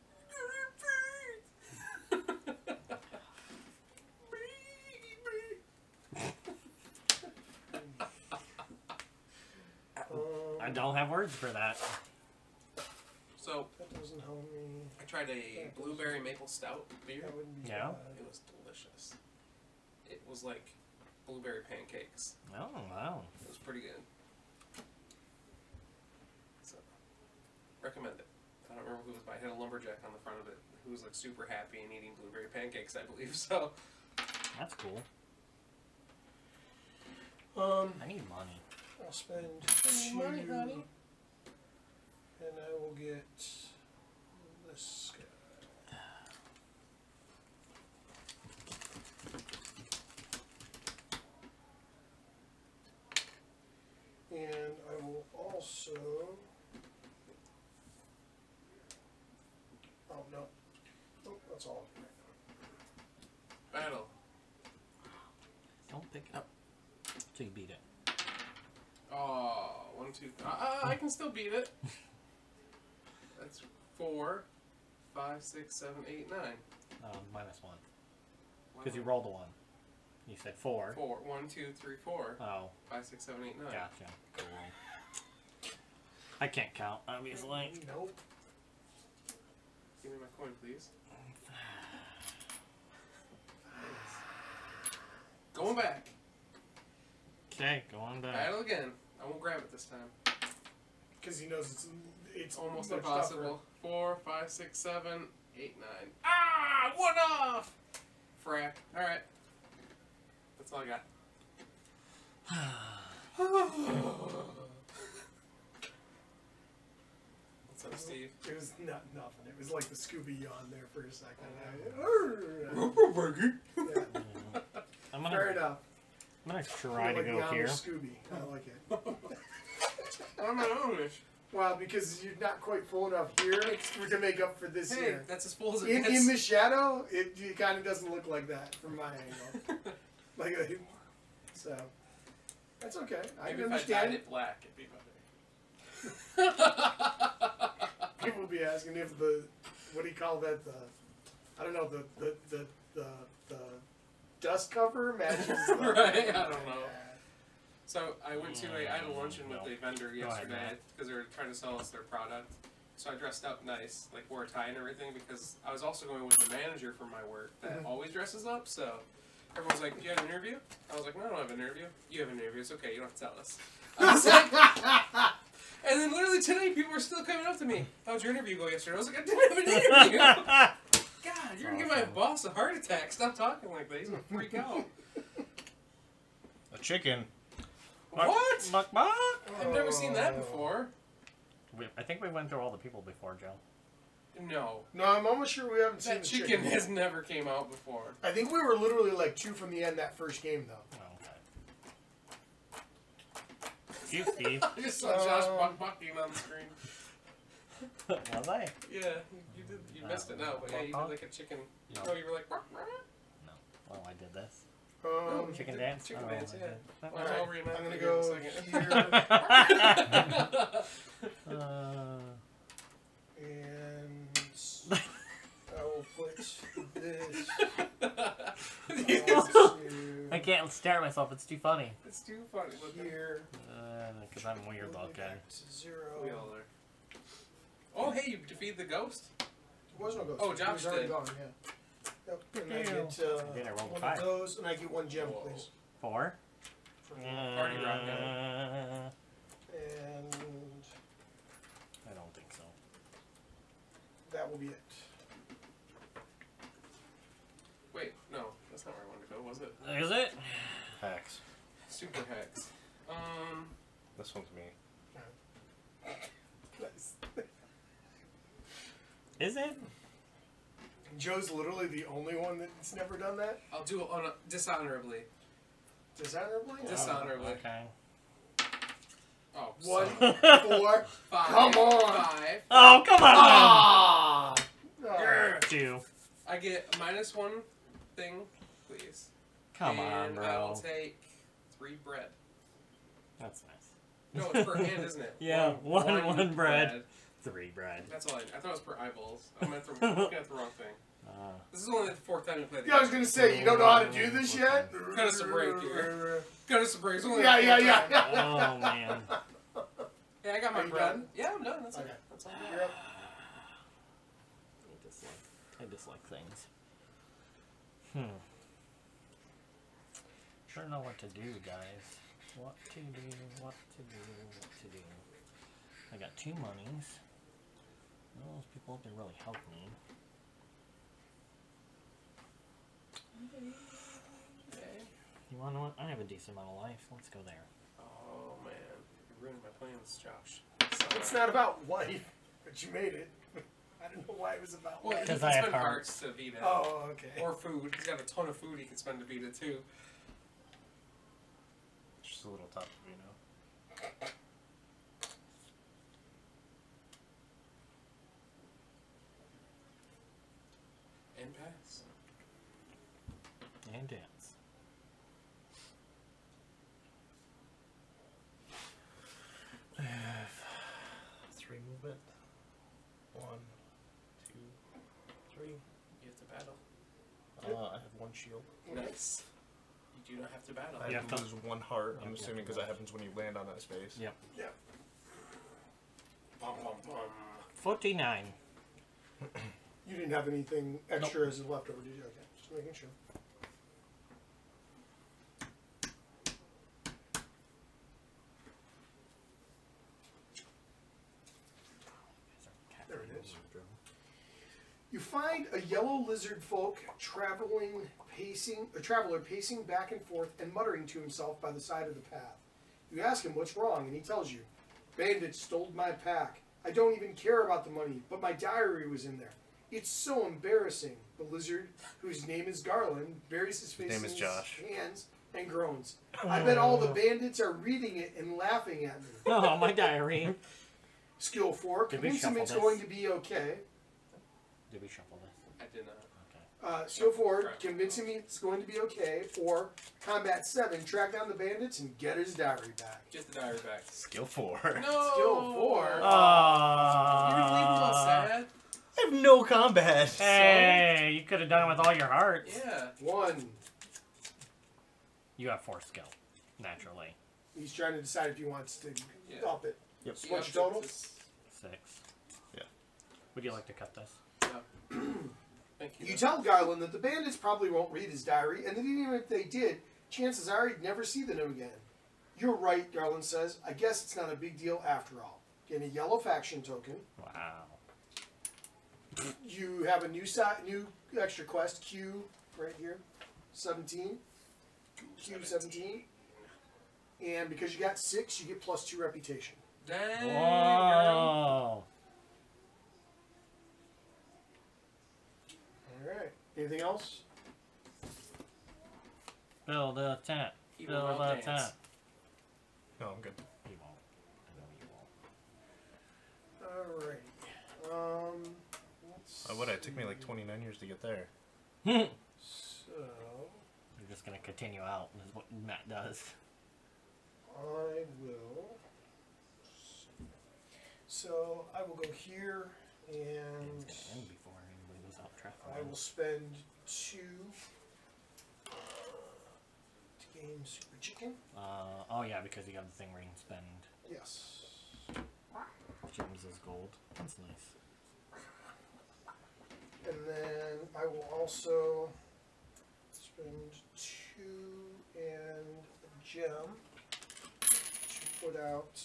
I don't have words for that. So, That doesn't help me. I tried a blueberry maple stout beer. That wouldn't be Yeah. bad. It was delicious. It was like blueberry pancakes. Oh, wow. It was pretty good. So, recommend it. I don't remember who it was by. It had a lumberjack on the front of it who was like super happy and eating blueberry pancakes, I believe. So, That's cool. I need money. I'll spend Spend 2, money, honey. and I will get this guy. And I will also. Oh no. Nope, that's all. battle. Don't pick it up. So you beat it. Oh, 1, 2. I can still beat it. That's 4, 5, 6, 7, 8, 9. -1. Because you rolled a 1. You said 4. 4. 1, 2, 3, 4. Oh, 5, 6, 7, 8, 9. gotcha. Cool. I can't count, obviously. Nope. Give me my coin, please. Going back. Okay, go on back. Battle again. I won't grab it this time. Because he knows it's Almost much impossible. 4, 5, 6, 7, 8, 9. Ah! 1 off! Frack. Alright. That's all I got. Let's So Steve. It was not nothing. It was like the Scooby yawn there for a second. Yeah. I'm Fair gonna enough. try to Like go the here. Amish Scooby. I like it. I'm not Amish. Well, because you're not quite full enough here to make up for this Hey, here. that's as full as it In gets. the shadow, it kind of doesn't look like that from my angle. Like, so that's okay. I Maybe can if I dyed understand. it black, it'd be better. People will be asking if what do you call that? I don't know, the dust cover matches. Right, I don't know. So I went to I had a luncheon with a vendor ahead, yesterday man. because they were trying to sell us their product. So I dressed up nice, like wore a tie and everything, because I was also going with the manager for my work that always dresses up. So everyone's like, "Do you have an interview?" I was like, "No, I don't have an interview. You have an interview. It's okay. You don't have to tell us." I was like, and then literally today, people are still coming up to me. "How did your interview go yesterday?" I was like, "I didn't have an interview." God, you're gonna give my boss a heart attack. Stop talking like that. He's gonna freak out. A chicken. What? Muck, muck. I've never seen that before. I think we went through all the people before, Joe. No. No, I'm almost sure we haven't seen That the chicken has never came out before. I think we were literally like 2 from the end that first game, though. Oh, okay. You, Steve. I just saw Josh bucking on the screen. Was I? Yeah, you did. You missed it now, but yeah, you did like a chicken. No. No, you were like. "Rah, rah." Well, I did this. Chicken dance? Chicken Oh, dance, I yeah. did. Well, Alright, I'll reenact I'm gonna it go in a here, and I will put this second. onto I can't stare at myself. It's too funny. It's too funny. Look at here. Because I'm weird Move it looking. back to 0. we all are. Oh, hey, you defeated the ghost? There was no ghost. Oh, He Josh was already did. gone, yeah. Yep. And I Ew. get I did, I rolled one five. of those, and I get 1 gem, Whoa. please. 4. Party rock, And I don't think so. that will be it. Wait, no, that's not where I wanted to go, was it? Is it? Hex. Super hex. This one's me. Nice. Is it? Joe's literally the only one that's never done that. I'll do it on dishonorably. Dishonorably? Dishonorably. Okay. Oh, 1, so 4. 5. Come on. 5. Oh, come on! Ah! Yeah. 2. I get a -1 thing, please. Come and on, bro. I'll take 3 bread. That's nice. No, it's per hand, isn't it? Yeah, one bread. 3 bread. That's all I thought it was per eyeballs. I meant the, looking at the wrong thing. This is only the 4th time we played the Yeah, I was game. gonna say, you don't know how to do this yet? Cut us a break here. Got us a break. It's only Yeah, the yeah, 4th yeah, time. yeah. Oh, man. Yeah, I got my Are you bread. done? Yeah, I'm done. That's Okay. it. That's all I You're got. up. I dislike things. Sure know what to do, guys. What to do, what to do, what to do. I got 2 monies. Those people have to really help me. Okay. You wanna know what? I have a decent amount of life. Let's go there. Oh, man. You're ruining my plans, Josh. It's not about life, but you made it. I don't know why it was about Well, he life. can 'Cause I have spend hearts. hearts to Vita. Oh, okay. Or food. He's got a ton of food he can spend to Vita, too. Just a little top of me now. And pass. And dance. I have 3 movement. 1, 2, 3. You have to battle. I have 1 shield. Nice. You do not have to battle. I Yeah, have to lose 1 heart. I'm Yep, assuming yep, because that happens when you land on that space. Yep. Yeah. Bum, bum, bum. 49. You didn't have anything extra as a leftover, did you? Okay, just making sure. There it is. You find a yellow lizard folk a traveler pacing back and forth and muttering to himself by the side of the path. You ask him what's wrong, and he tells you, "Bandits stole my pack. I don't even care about the money, but my diary was in there. It's so embarrassing. The lizard, whose name is Garland, buries his face His in name is his Josh. hands and groans. I bet all the bandits are reading it and laughing at me. Oh, my diary. Skill 4, Did we convince him shuffle it's this? going to be okay. Did we shuffle this? I did not. Okay. Skill 4, convince him it's going to be okay. Or combat 7, track down the bandits and get his diary back. Get the diary back. Skill 4. No. Skill 4. You didn't leave him all Aww. sad. I have no combat. Hey, you could have done it with all your hearts. Yeah. 1. You have 4 skill, naturally. He's trying to decide if he wants to Yeah. up it. Yep. So what's your total? 6. Yeah. Would you like to cut this? Thank you. You tell Garland that the bandits probably won't read his diary, and that even if they did, chances are he'd never see them again. You're right, Garland says. I guess it's not a big deal after all. Get a yellow faction token. Wow. You have a new extra quest, Q, right here. 17. Q17. And because you got 6, you get +2 reputation. Dang. Whoa. Alright. Anything else? Build a tent. He Build will a dance. tent. No, I'm good. You won't. I know you won't. Alright. Let's Why would it? It took me like 29 years to get there. You're So, just gonna continue out, is what Matt does. I will. So, I will go here, and It's gonna end before anybody goes out traffic. I will spend 2 to gain Super Chicken. Oh yeah, because you got the thing where you can spend Yes. gems as gold. That's nice. And then I will also spend 2 and a gem to put out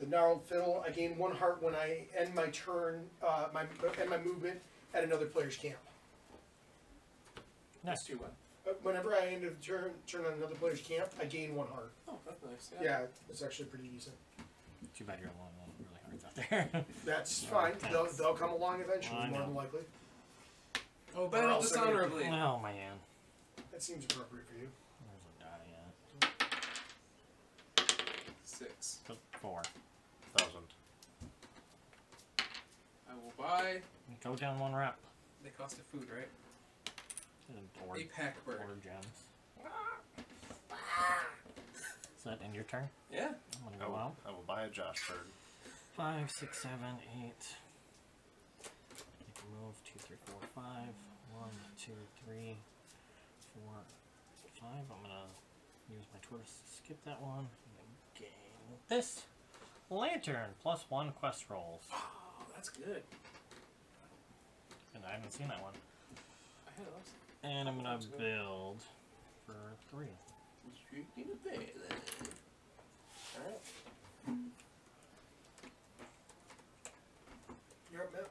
the gnarled fiddle. I gain 1 heart when I end my turn, end my movement at another player's camp. That's 2 what? Whenever I end a turn on another player's camp, I gain 1 heart. Oh, that's nice. Yeah, it's actually pretty decent. Too bad you're alone. Really hard out there. That's Oh, fine. thanks. They'll come along eventually, I more know. than likely. Oh, Or battle else they're gonna- dishonorably. Oh man. That seems appropriate for you. There's a die yet. 6. 4. 1,000. I will buy. Go down 1 rep. They cost a food, right? Or A pack bird. gems. Is that end your turn? Yeah. I'm I gonna go will, out. I will buy a Josh bird. 5, 6, 7, 8. Make a move. 2, 3, 4, 5. 1, 2, 3, 4, 5. I'm gonna use my twist to skip that one. I'm gonna gain this lantern +1 quest rolls. Oh, that's good. And I haven't seen that one. I had those. And I'm gonna Sounds good. build for 3. Alright. You're up, Matt.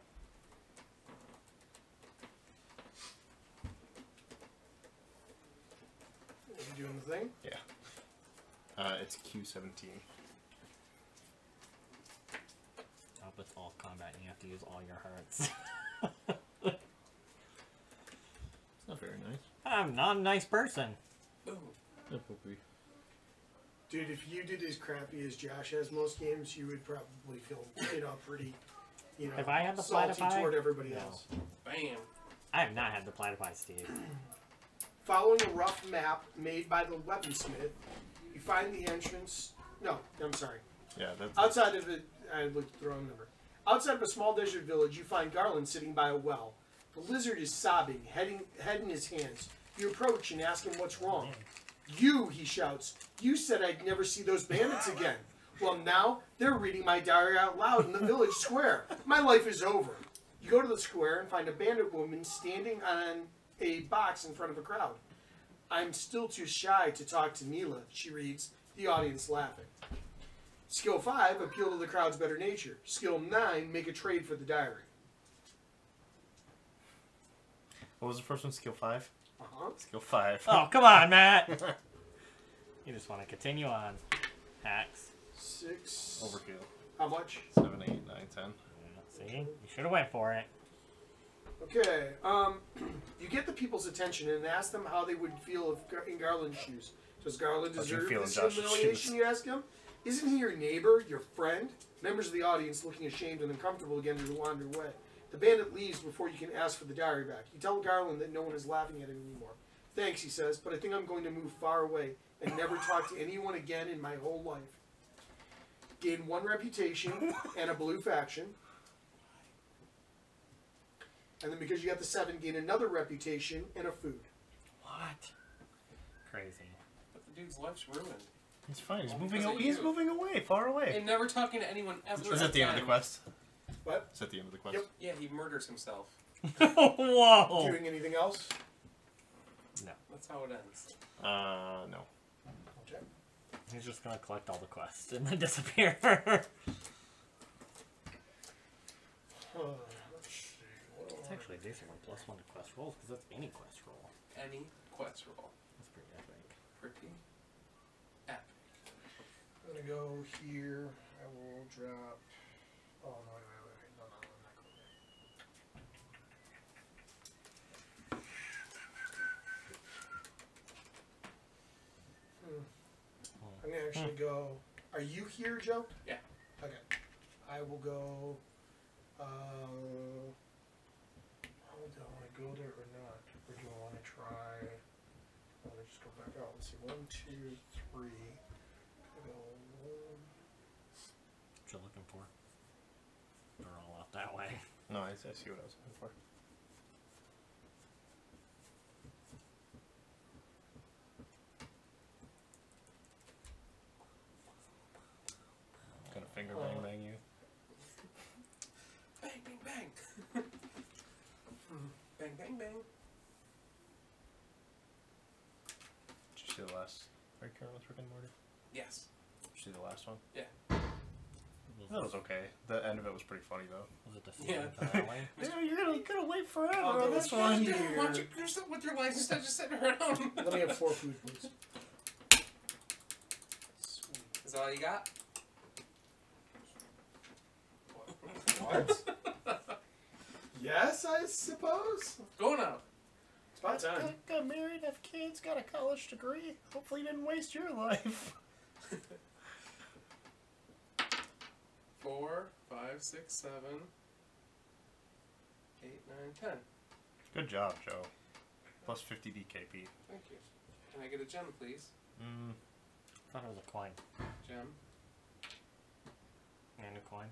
You doing the thing? It's Q17. Oh, it's all combat and you have to use all your hearts. It's not very nice. I'm not a nice person. Boom. Dude, if you did as crappy as Josh has most games, you would probably feel, pretty, If I had the salty platypi? toward everybody No. else. Bam. I have not had the platypi, Steve. Following a rough map made by the weaponsmith, you find the entrance. No, I'm sorry. Yeah, that's Outside of it, I looked at the wrong number. Outside of a small desert village, you find Garland sitting by a well. The lizard is sobbing, head in his hands. You approach and ask him what's wrong. You, he shouts, you said I'd never see those bandits again. Well, now they're reading my diary out loud in the village square. My life is over. You go to the square and find a bandit woman standing on a box in front of a crowd. I'm still too shy to talk to Neela, she reads, the audience laughing. Skill 5, appeal to the crowd's better nature. Skill 9, make a trade for the diary. What was the first one? Skill 5? Uh-huh. Skill 5. Oh, come on, Matt! You just want to continue on. Hacks. 6. Overkill. How much? 7, 8, 9, 10. See? You should have went for it. Okay. You get the people's attention and ask them how they would feel if in Garland's shoes. Does Garland How'd you deserve feel in this Josh's humiliation? shoes? You ask him. Isn't he your neighbor, your friend? Members of the audience, looking ashamed and uncomfortable, again to wander away. The bandit leaves before you can ask for the diary back. You tell Garland that no one is laughing at him anymore. Thanks, he says, but I think I'm going to move far away and never talk to anyone again in my whole life. Gain 1 reputation and a blue faction. And then because you got the 7, gain another reputation and a food. What? Crazy. But the dude's life's ruined. He's fine. He's Well, moving. because of He's you. moving away, far away. And never talking to anyone ever. Is that the end of the again. quest? What? Is that the end of the quest? Yep. Yeah, he murders himself. Whoa! Doing anything else? That's how it ends. No. Okay. He's just gonna collect all the quests and then disappear. Let's see. It's actually a decent one. +1 to quest rolls, because that's any quest roll. Any quest roll. That's pretty epic. Pretty epic. I'm gonna go here. I will drop. Oh no! Wait! No, I'm not going there. I'm gonna actually go. Are you here, Joe? Yeah. Okay. I will go. Oh, do I want to go there or not? Or do I want to try? Let me just go back out. Let's see. 1, 2, 3. Go 1. What you looking for? They're all out that way. No, I see what I was looking for. Gonna finger bang you. Bang, bang, bang. Bang, bang, bang. Did you see the last breakdown with Rick and Morty? Yes. Did you see the last one? Yeah. That was okay. The end of it was pretty funny though. Was it the Yeah. finale? Yeah, you're gonna wait forever I'll on go this here. one. Dude, why don't you finish up with your life instead of just sitting around? Let me have 4 food, please. Sweet. Is that all you got? What? Yes, I suppose. Going out. It's my time. Got married, have kids, got a college degree. Hopefully you didn't waste your life. 4, 5, 6, 7, 8, 9, 10. Good job, Joe. Plus 50 DKP. Thank you. Can I get a gem, please? I thought it was a coin. Gem. And a coin.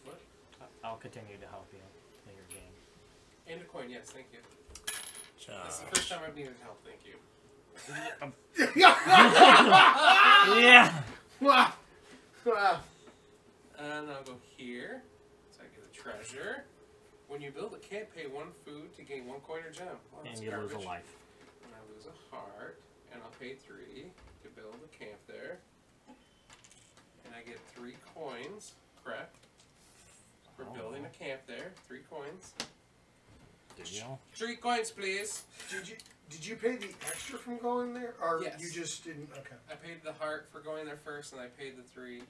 What? I'll continue to help you play your game. And a coin, yes, thank you. Josh. This is the first time I've needed help, thank you. Yeah! Wow. Wow. And I'll go here. So I get a treasure. When you build a camp, pay 1 food to gain 1 coin or gem. Wow, that's And you lose a garbage. life. And I lose a heart. And I'll pay 3 to build a camp there. And I get 3 coins, correct? For building a camp there. 3 coins. Did you? 3 coins, please. Did you pay the extra from going there, or Yes. you just didn't? Okay. I paid the heart for going there first, and I paid the 3.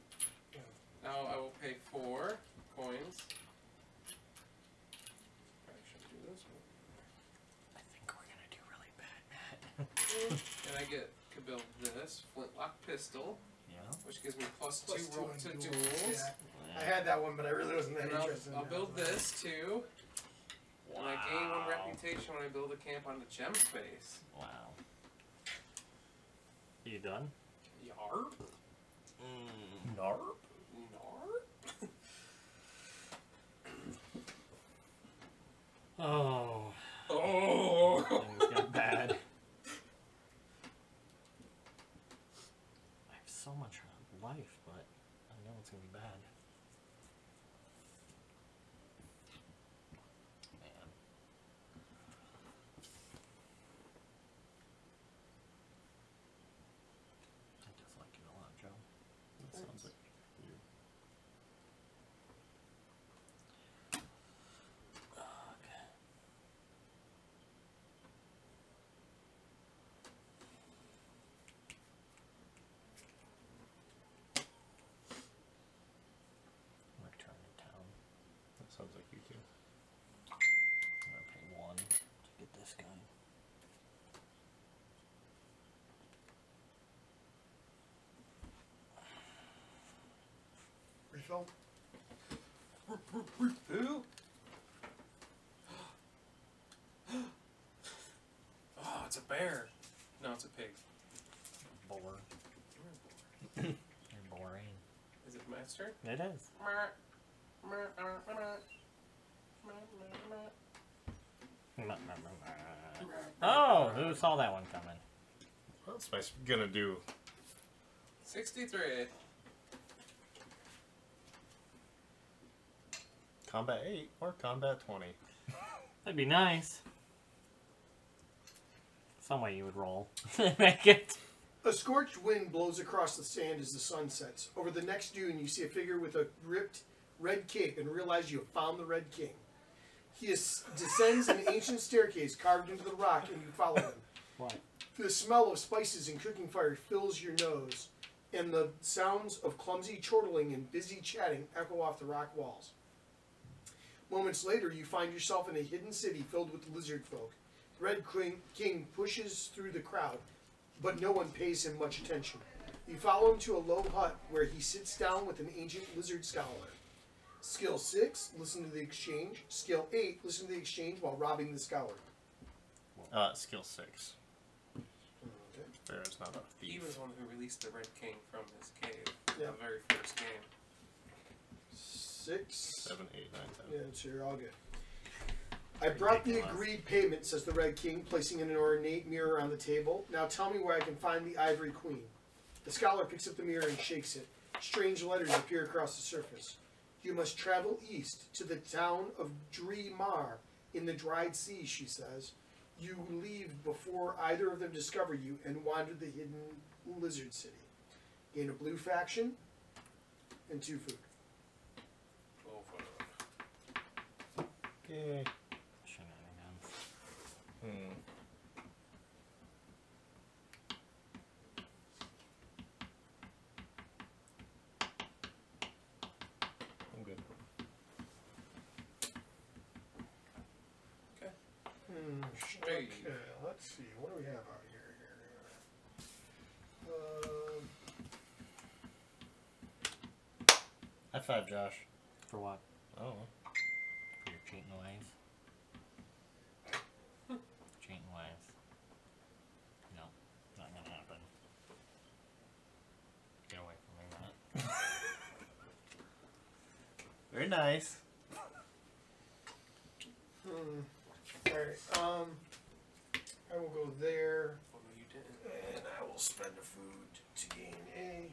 Yeah. Now I will pay 4 coins. I should do this one. I think we're gonna do really bad, Matt. And I get to build this flintlock pistol, Yeah? which gives me plus 2 Plus 2 roll on to duels, duels. Yeah. I had that one, but I really wasn't that And interested. in I'll that build one. this too. And I gain 1 Wow. reputation when I build a camp on the gem space. Wow. You done? Yarp. Narp. Narp. Oh. Oh. Things get bad. I have so much life, but I know it's gonna be bad. Man. I dislike you a lot, Joe. That sounds like you. Okay. go. Who? Oh, it's a bear. No, it's a pig. Boar. You're a boar. You're boring. Is it Matt's turn? It is. Oh, who saw that one coming? What else am I gonna do? 63. Combat 8 or combat 20? That'd be nice. Some way you would roll. Make it. A scorched wind blows across the sand as the sun sets. Over the next dune, you see a figure with a ripped red cape and realize you have found the Red King. He descends an ancient staircase carved into the rock, and you follow him. What? The smell of spices and cooking fire fills your nose, and the sounds of clumsy chortling and busy chatting echo off the rock walls. Moments later, you find yourself in a hidden city filled with lizard folk. The Red King pushes through the crowd, but no one pays him much attention. You follow him to a low hut where he sits down with an ancient lizard scholar. Skill 6, listen to the exchange. Skill 8, listen to the exchange while robbing the scholar. Skill 6. Okay. Bear is not a He thief. was the one who released the Red King from his cave. Yeah. The very first game. 6. 7, 8, 9, 10. Yeah, so you're all good. I brought the agreed payment, says the Red King, placing an ornate mirror on the table. Now tell me where I can find the Ivory Queen. The scholar picks up the mirror and shakes it. Strange letters appear across the surface. You must travel east to the town of Dreemar in the dried sea, she says. You leave before either of them discover you and wander the hidden lizard city. Gain a blue faction and 2 food. Oh, fuck. Yay. Shenanigans. I'm good. Okay. Okay, let's see. What do we have out here? High five, Josh. For what? Oh. For your cheating ways? Cheating ways. No, not gonna happen. Get away from me, Matt. Very nice. Alright, I will go there, Oh, no, you didn't. and I will spend a food to gain a...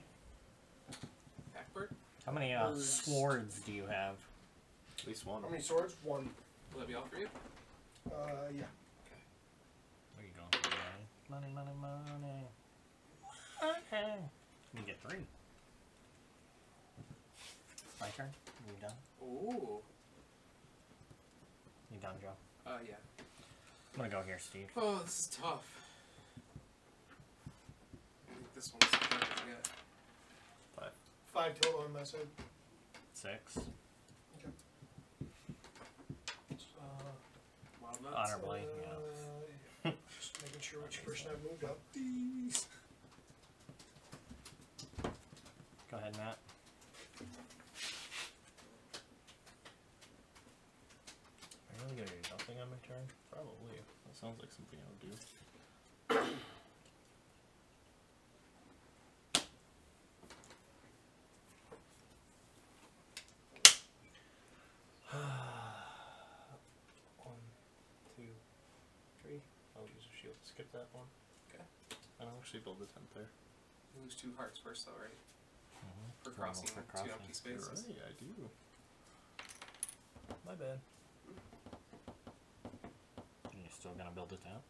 Hackbird? How many Birds. swords do you have? At least one. How many swords? 1. Will that be all for you? Yeah. Where are you going for, money? Money, money, money. Okay. You get 3. My turn? You done? Ooh. You done, Joe? Yeah. I'm gonna go here, Steve. Oh, this is tough. I think this one's the hard to get. 5 total on my side. 6. Wild nuts. Honorably, yeah. Just making sure which person I've moved up. Go ahead, Matt. Am I really gonna do nothing on my turn? Probably. That sounds like something I would do. One, two, three. I'll use a shield to skip that one. Okay. And I'll actually build the 10th there. You lose 2 hearts first, though, right? Mm-hmm. For crossing 2 empty You're spaces. right, I do. My bad. You still gonna build it out?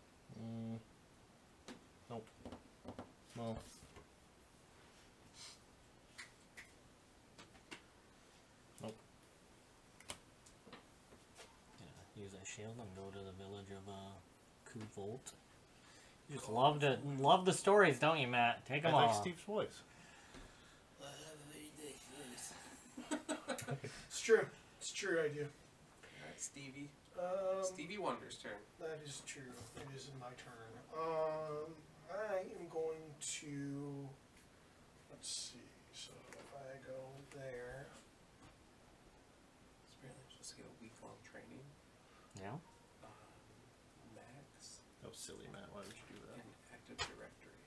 Nope. Well. Nope. Yeah, use that shield and go to the village of Kuvolt. You just love the stories, don't you, Matt? Take them I all. like Steve's voice. It's true. It's true, I do. Alright, Stevie. Um, Stevie Wonder's turn. That is true. It is in my turn. I am going to... Let's see. So if I go there... Yeah. Max Oh, silly, Matt. Why would you do that? and Active Directory.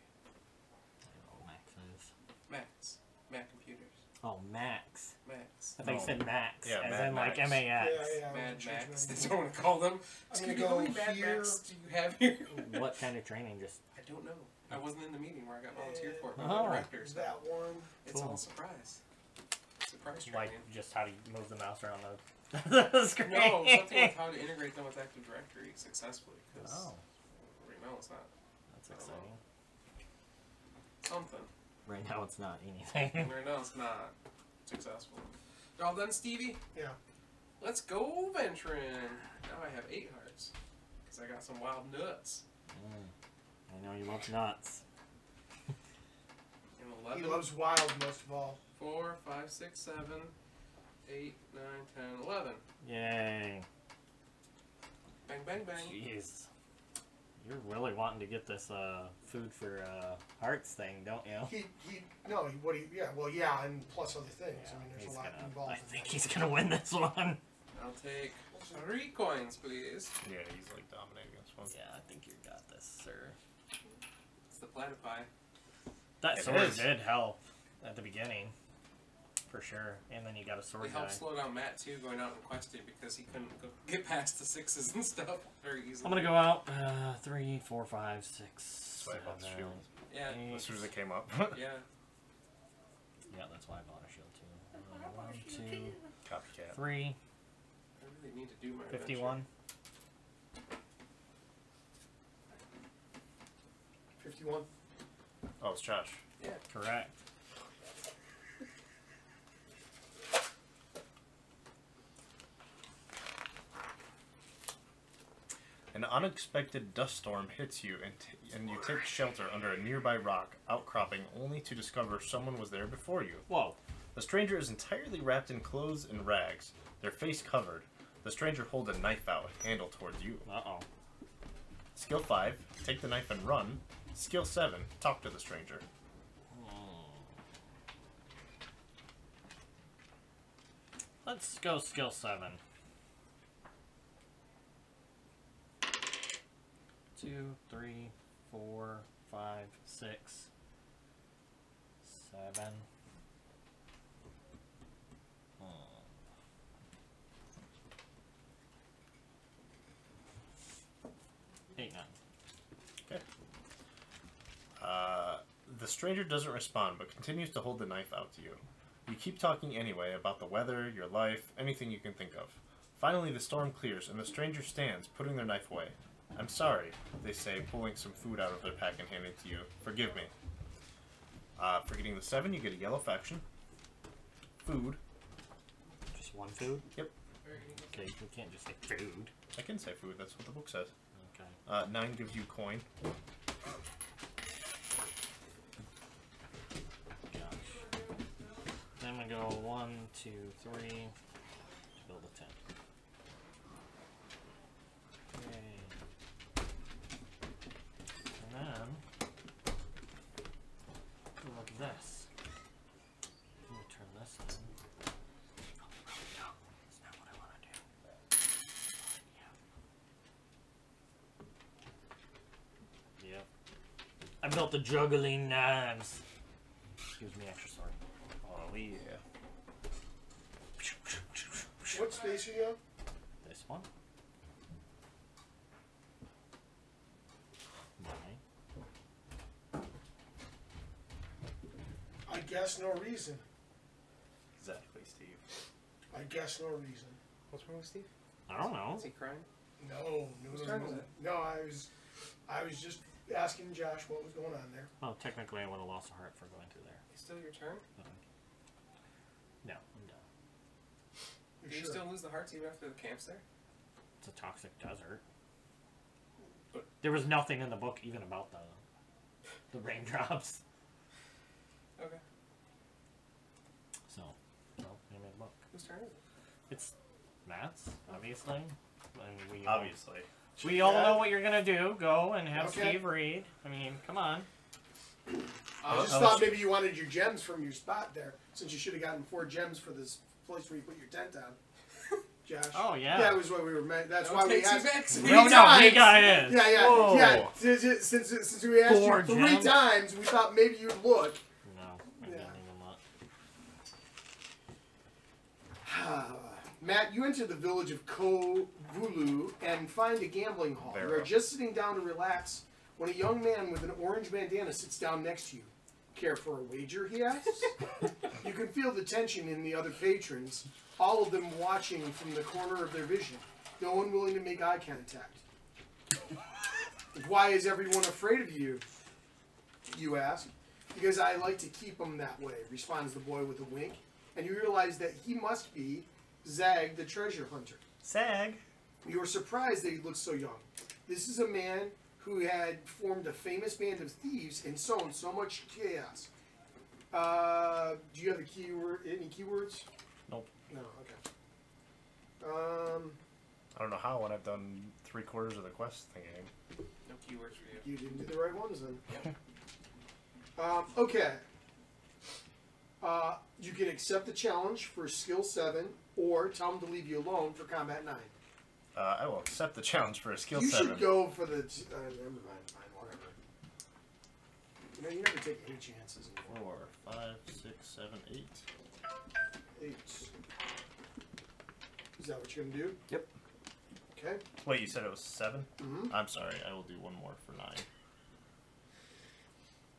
I don't know what Max is. Max. Mac computers. Oh, Max. Max. I thought you No. said Max, Yeah, as Mad in like Max. MAX. Yeah, Mad change Max. my That's name. what I want to call them. I'm Scooby, gonna how go many Mad here. Max do you have here? What kind of training? Just I don't know. I wasn't in the meeting where I got volunteered for it by Oh. the director. Is So that one? it's all Cool. surprise. Surprise like training. just how to move the mouse around the screen. No, something with how to integrate them with Active Directory successfully. Because Oh, right now it's not that's exciting. something. Right now it's not anything. Right now it's not successful. All done, Stevie? Yeah. Let's go venturing. Now I have 8 hearts. Because I got some wild nuts. I know you love nuts. And He 11, loves wild most of all. 4, 5, 6, 7, 8, 9, 10, 11. Yay. Bang, bang, bang. Jeez. You're really wanting to get this food for hearts thing, don't you? Yeah, and plus other things. I mean, there's He's a lot gonna, involved. I in think that. he's gonna win this one. I'll take 3 coins, please. Yeah, he's like dominating this one. Yeah, I think you got this, sir. It's the platypi. That It sword is. did help at the beginning, for sure. And then you got a sword It guy. helped slow down Matt too, going out and questing because he couldn't get past the 6s and stuff very easily. I'm gonna go out 3, 4, 5, 6, Swipe out the 7, shield. Yeah, 8. As soon as it came up. yeah. Yeah, that's why I bought a shield too. 1, 2, Copycat. 3, I really need to do my 51. 51. Oh, it's Josh. Yeah. Correct. An unexpected dust storm hits you, and you take shelter under a nearby rock, outcropping only to discover someone was there before you. Whoa. The stranger is entirely wrapped in clothes and rags, their face covered. The stranger holds a knife out, handle towards you. Uh-oh. Skill 5, take the knife and run. Skill 7, talk to the stranger. Let's go skill 7. 2, 3, 4, 5, 6, 7. 8, 9. The stranger doesn't respond, but continues to hold the knife out to you. You keep talking anyway about the weather, your life, anything you can think of. Finally, the storm clears, and the stranger stands, putting their knife away. I'm sorry, they say, pulling some food out of their pack and handing it to you. Forgive me. For getting the 7, you get a yellow faction. Food. Just one food? Yep. Okay, you can't just say food. I can say food, that's what the book says. Okay. 9 gives you coin. Gosh. Then I'm gonna go 1, 2, 3 to build a 10. Yay. And then, ooh, look at this. Let me turn this on. Oh, no, that's not what I want to do. Yeah. Yep. I built the juggling knives. Gives me extra sword. Oh, yeah. What space are you on? This one. Mine. I guess no reason. Exactly, Steve. I guess no reason. What's wrong with Steve? I don't know. Is he crying? No, Whose no, turn no. is it? No, I was just asking Josh what was going on there. Oh, technically I would have lost a heart for going through there. It's still your turn? No, I'm done. You're Do you sure? still lose the hearts even after the camp's there? It's a toxic desert. But- There was nothing in the book even about the raindrops. Okay. So, well, I made a book. Whose turn is it? It's Matt's, obviously. And we Obviously. we all know what you're gonna do. Go and have Okay. Steve read. I mean, come on. I just I thought was- maybe you wanted your gems from your spot there, since you should have gotten 4 gems for this place where you put your tent down. Josh. Oh, yeah. That was what we were meant. That's No why we takesy asked. backsies. three No, he times. got in. Yeah. Whoa. Since we asked 4 you 3 gems. times, we thought maybe you'd look. No, I'm Yeah. getting them up. Matt, you enter the village of Kovulu and find a gambling hall. Very You are well. just sitting down to relax when a young man with an orange bandana sits down next to you. Care for a wager, he asks. You can feel the tension in the other patrons, all of them watching from the corner of their vision. No one willing to make eye contact. Why is everyone afraid of you? You ask. Because I like to keep them that way, responds the boy with a wink. And you realize that he must be Zag, the treasure hunter. Sag. You are surprised that he looks so young. This is a man who had formed a famous band of thieves and sown so much chaos. Do you have any keywords? Nope. No, okay. I don't know how when I've done 3/4 of the quest thinking. No keywords for you. You didn't do the right ones then. Okay. You can accept the challenge for skill 7 or tell him to leave you alone for combat 9. I will accept the challenge for a skill You 7. should go for the. Never mind. Fine, whatever. You know, you never take any chances. 4, 5, 6, 7, 8. 8. Is that what you're gonna do? Yep. Okay. Wait, you said it was 7? Mm-hmm. I'm sorry, I will do one more for 9.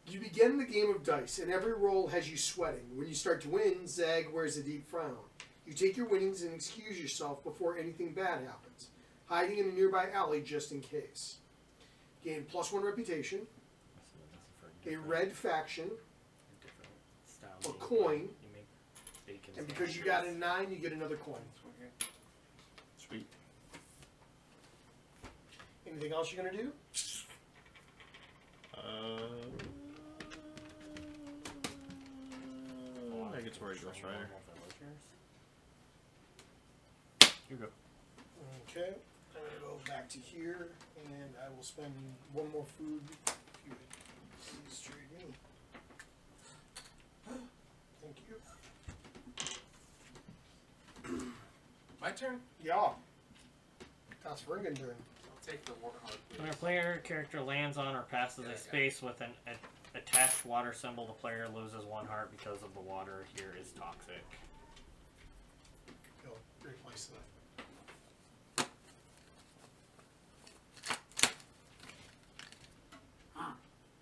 You begin the game of dice, and every roll has you sweating. When you start to win, Zag wears a deep frown. You take your winnings and excuse yourself before anything bad happens, hiding in a nearby alley just in case. Gain +1 reputation, a red faction, a coin, and because you got a 9, you get another coin. Sweet. Anything else you're gonna do? I get to wear a Ghost Rider. You go. Okay. I'm gonna go back to here, and I will spend 1 more food. If you would please trade me. Thank you. My turn? Yeah. That's Ringen turn. I'll take the Warhog. When a player character lands on or passes a space with an attached water symbol, the player loses 1 heart because of the water here is toxic. Go replace that.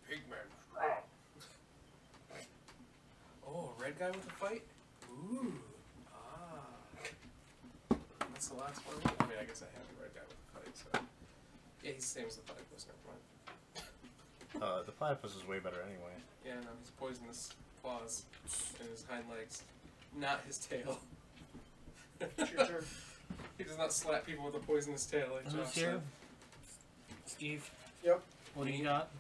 Pigman strong. Oh, a red guy with a fight? Ooh. Ah. That's the last one. I mean, I guess I have the red guy with a fight, so. Yeah, he's the same as the platypus, never mind. The platypus is way better anyway. Yeah, no, he's poisonous claws in his hind legs. Not his tail. It's your turn. He does not slap people with a poisonous tail like Who's Josh here? said. Steve, Yep. what do you got?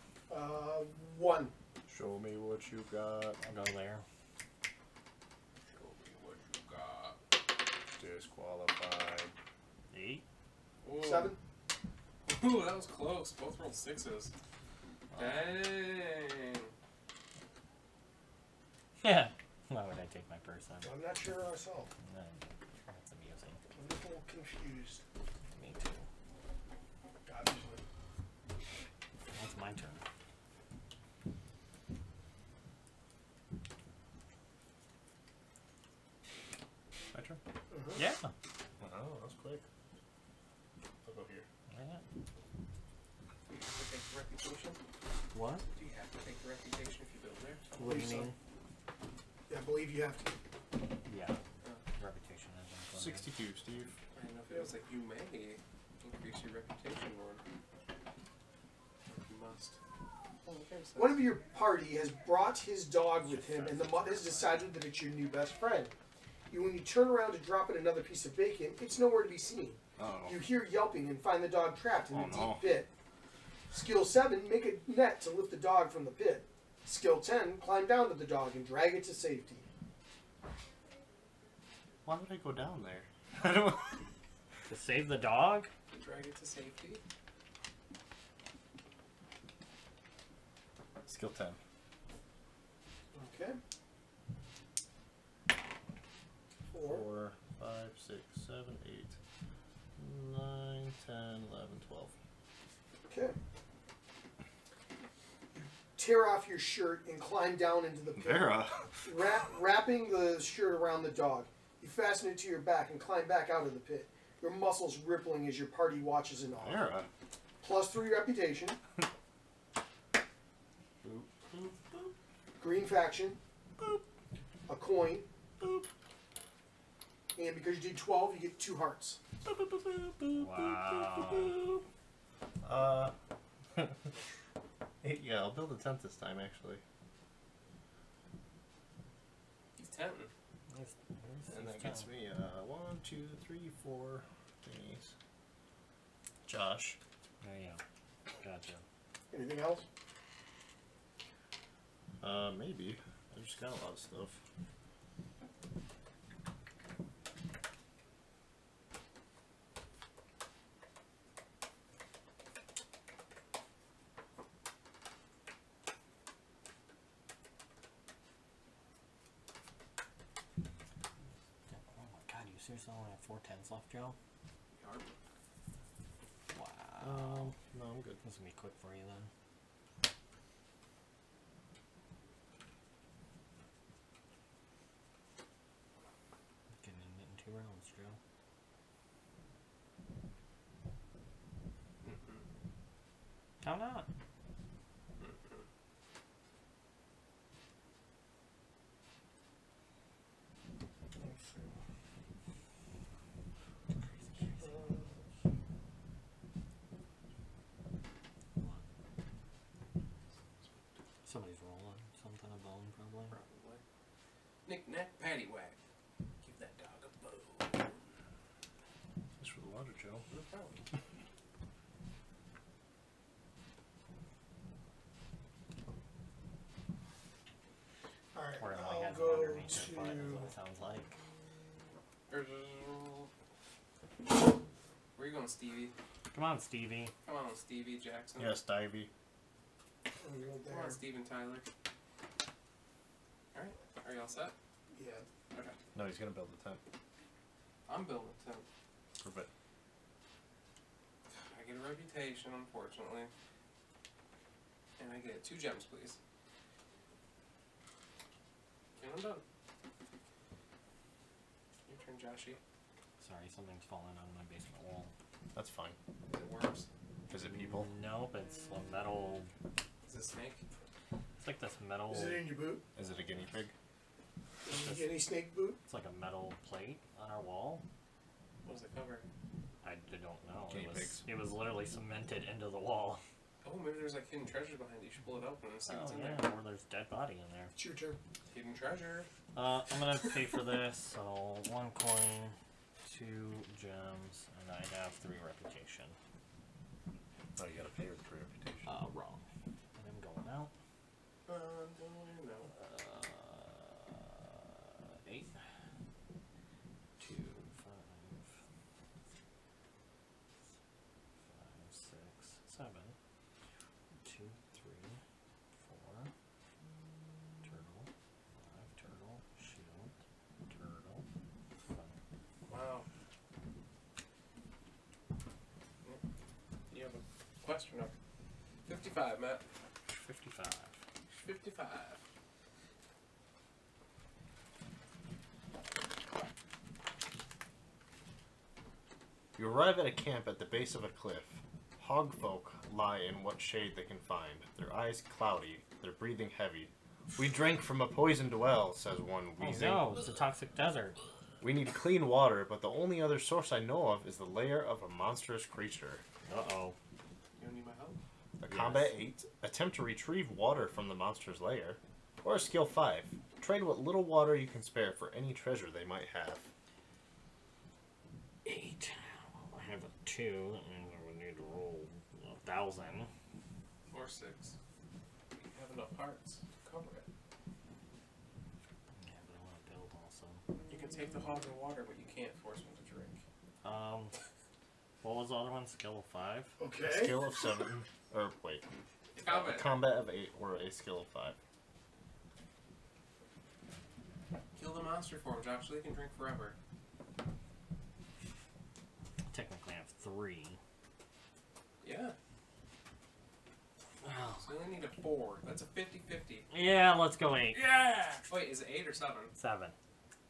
1. Show me what you got. I'll go there. Show me what you got. Disqualified. 8. Whoa. 7. Ooh, that was close. Both rolled 6s. Dang. Yeah. Why would I take my purse on? I'm not sure myself. No, that's amusing. I'm just a little confused. Me too. Obviously. That's my turn. My turn? Yeah. Oh, that was quick. I'll go here. Yeah. Do you have to take the reputation? What? Do you have to take the reputation if you build there? What do you mean? Yeah, I believe you have to. Yeah. Reputation is 62, Steve. I don't know if it was like you may increase your reputation more. You must. Oh, okay, so One of your party has brought his dog with him, and the mother has decided that it's your new best friend. When you turn around to drop in another piece of bacon, it's nowhere to be seen. Oh. You hear yelping and find the dog trapped in a Oh, deep no. pit. Skill 7, make a net to lift the dog from the pit. Skill 10, climb down to the dog and drag it to safety. Why would I go down there? I don't. To save the dog? drag it to safety. Skill 10. Okay. 4. 4, 5, 6, 7, 8, 9, 10, 11, 12. Okay. Tear off your shirt and climb down into the pit. Vera. Wrapping the shirt around the dog. You fasten it to your back and climb back out of the pit. Your muscles rippling as your party watches in awe. Vera. +3 reputation. Boop, boop, boop. Green faction. Boop. A coin. Boop. And because you did 12, you get 2 hearts. Boop, boop, boop, boop, boop, Wow. boop, boop, boop. Yeah, I'll build a tent this time, actually. He's tempting. And that gets me 1, 2, 3, 4 thingies. Josh. There you go. Gotcha. Anything else? Maybe. I just got a lot of stuff. Oh my god, you seriously only have 4 tens left, Joe? Yard. Wow. No, I'm good. This is gonna be quick for you then. Getting it in 2 rounds, Joe. How not? Somebody's rolling. Something, a bone, probably. Probably. Knick-knack, paddywhack. Give that dog a bone. Thanks for the water, Joe. No problem. Alright, Or it only I'll has go one underneath it, but is to... what it sounds like. Where you going, Stevie? Come on, Stevie. Come on, Stevie Jackson. Yes, Divey. I'll go Come there. on, Steven Tyler. Alright, are you all set? Yeah. Okay. No, he's gonna build the tent. I'm building a tent. Perfect. I get a reputation, unfortunately. And I get 2 gems, please. And I'm done. Your turn, Joshy. Sorry, something's falling on my basement wall. That's fine. Is it worms? Is it people? Nope, it's a metal. Is it snake? It's like this metal. Is it in your boot? Is it a guinea pig? Did you get any snake boot? It's like a metal plate on our wall. What does it cover? I don't know. Guinea It was, pigs. it was literally cemented into the wall. Oh, maybe there's like hidden treasure behind it. You should pull it open and see what's in yeah, there. or there's dead body in there. It's your turn. Hidden treasure. I'm gonna pay for this, so 1 coin, 2 gems, and I have 3 reputation. Oh, you gotta pay her for reputation. Wrong. And I'm going out. No. 8, 2, 5, 5, 6, 7, 2, 3, 4, turtle, 5, turtle, shield, turtle, 5. Wow. You have a question of 55, Matt. 55. 55. You arrive at a camp at the base of a cliff. Hogfolk lie in what shade they can find, their eyes cloudy, their breathing heavy. We drank from a poisoned well, says one Oh wheezing. no, it's a toxic desert. We need clean water, but the only other source I know of is the lair of a monstrous creature. Uh-oh. You don't need my help? A Yes. combat 8, attempt to retrieve water from the monster's lair. Or a skill 5, trade what little water you can spare for any treasure they might have. 8. Well, I have a 2, and I would need to roll 1,000. Or 6. You have enough parts to cover it. Yeah, but I want to build also. You can take the hog and water, but you can't force them to drink. What was the other one? Skill of 5? Okay. A skill of 7, or wait, a Combat. combat of 8, or a skill of 5. Kill the monster for him, Josh, so they can drink forever. 3. Yeah. Wow. So we only need a 4. That's a 50-50. Yeah, let's go 8. Yeah! Wait, is it 8 or 7? 7.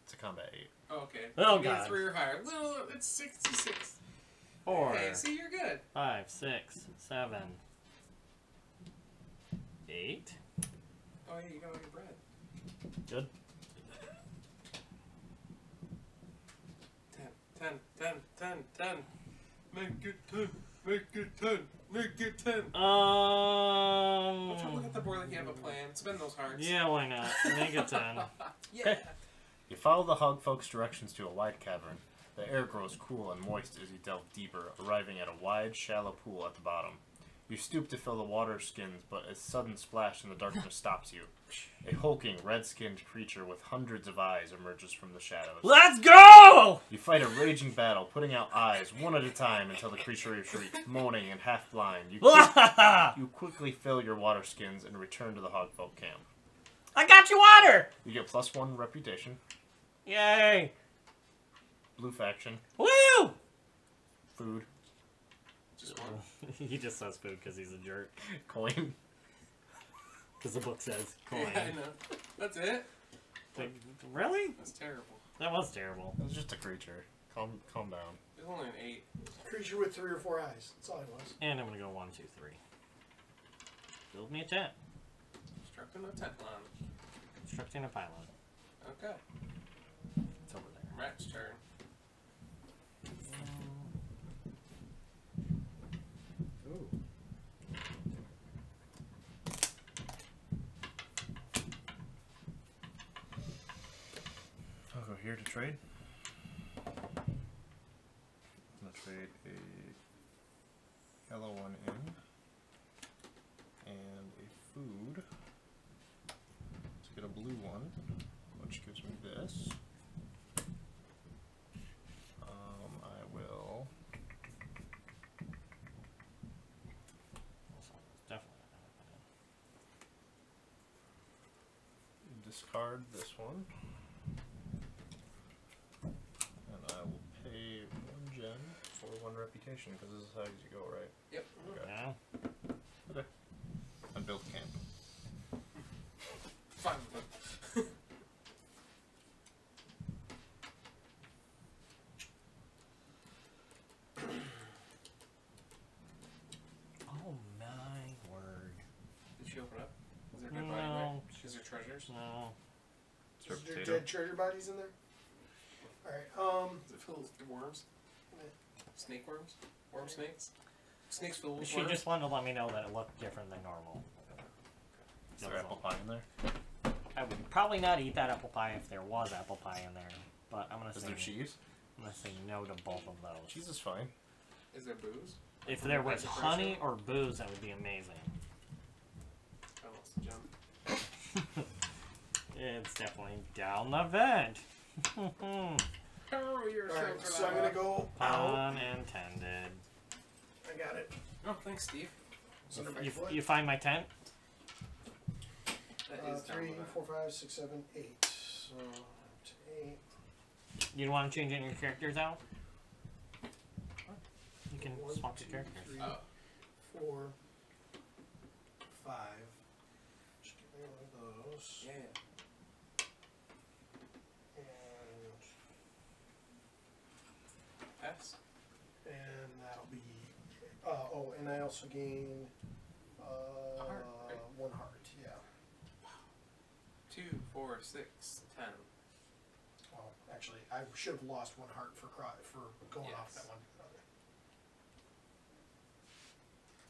It's a combat 8. Oh, okay. Oh, You need a God. 3 or higher. Well, it's 66. 4. Hey, see, you're good. 5, 6, 7, 8. Oh, yeah, you got all your bread. Good. 10, 10, 10, 10. Make it 10. Make it 10. Make it 10. Don't try to look at the board like you have a plan. Spend those hearts. Yeah, why not? Make it 10. Yeah. You follow the hog folks' directions to a wide cavern. The air grows cool and moist as you delve deeper, arriving at a wide, shallow pool at the bottom. You stoop to fill the water skins, but a sudden splash in the darkness stops you. A hulking, red-skinned creature with hundreds of eyes emerges from the shadows. Let's go! You fight a raging battle, putting out eyes one at a time until the creature retreats, moaning and half blind. You quickly fill your water skins and return to the hogfolk camp. I got you water! You get +1 reputation, Yay! blue faction, Woo! food, Just one. He just says food because he's a jerk. coin. Because the book says coin. Yeah, I know. That's it? Like, really? That's terrible. That was terrible. It was just a creature. Calm down. It's only an 8. Creature with 3 or 4 eyes. That's all it was. And I'm gonna go 1, 2, 3. Build me a tent. Constructing a tent line. Constructing a pylon. Okay. It's over there. Matt's turn. Ooh. I'll go here to trade. I'm gonna trade a yellow one in and a food to get a blue one, which gives me this. I will Definitely. discard this one. And I will pay 1 gem for 1 reputation, because this is how you go, right? Yep. Okay. Yeah. Okay. And build camp. Fine. Oh my word. Did she open up? Is there dead body in No. there? Is there treasures? No. Is there Is there potato? dead treasure bodies in there? Alright, Is it filled with worms? Snake worms? Worm snakes? Snakes filled with She worms? just wanted to let me know that it looked different than normal. Is there apple pie in there? I would probably not eat that apple pie if there was apple pie in there, but I'm gonna Is say there cheese? I'm gonna say no to both of those. Cheese is fine. Is there booze? If there was Is it honey pressure? or booze, that would be amazing. I lost the gem. It's definitely down the vent. Oh, you're alright, so I'm gonna go out. Unintended. I got it. Oh, thanks, Steve. It's under my You, foot. you find my tent? That is down 3, the 4, 5, 6, 7, 8. So, 8. You want to change any of your characters out? You can 1, swap 2, your characters. 3, Oh. 4, 5. Just give me one of those. Yeah. And Pass. that'll be. Oh, and I also gain heart, right? 1 heart. Yeah. 2, 4, 6, 10. Well, actually, I should have lost 1 heart for going off Yes. that one.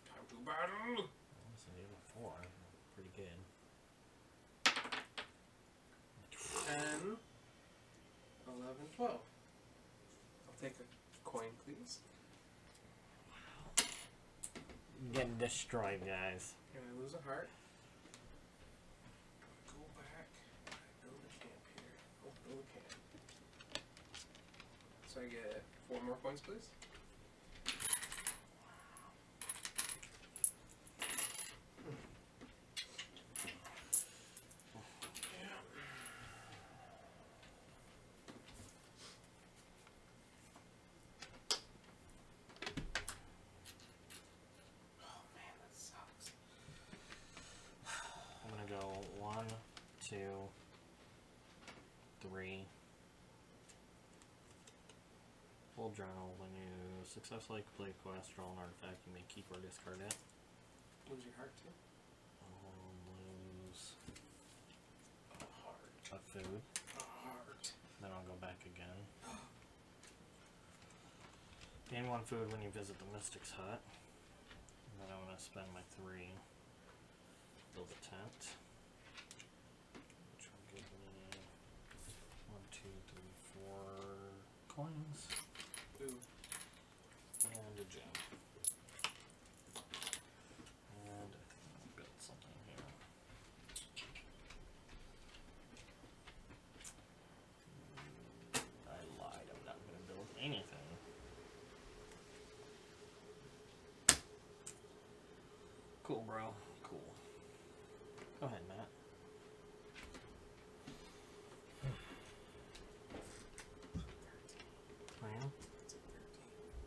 Time to battle! So you have a 4. Pretty good. 10, 11, 12. I'll take a coin, please. Getting destroyed, guys. Can I lose a heart? Go back. Build a camp here. Oh, build a camp. So I get 4 more points, please. 2, 3. Full journal. When you successfully complete a quest, roll an artifact, you may keep or discard it. Lose your heart too. Lose A heart. a food. A heart. Then I'll go back again. Gain 1 food when you visit the Mystic's Hut. And then I'm going to spend my 3. Build a tent. Which will give me 1, 2, 3, 4 coins. Ooh. And a gem. And I think I'll build something here. I lied, I'm not going to build anything. Cool, bro. Cool. Go ahead, Matt. I am? It's a 13.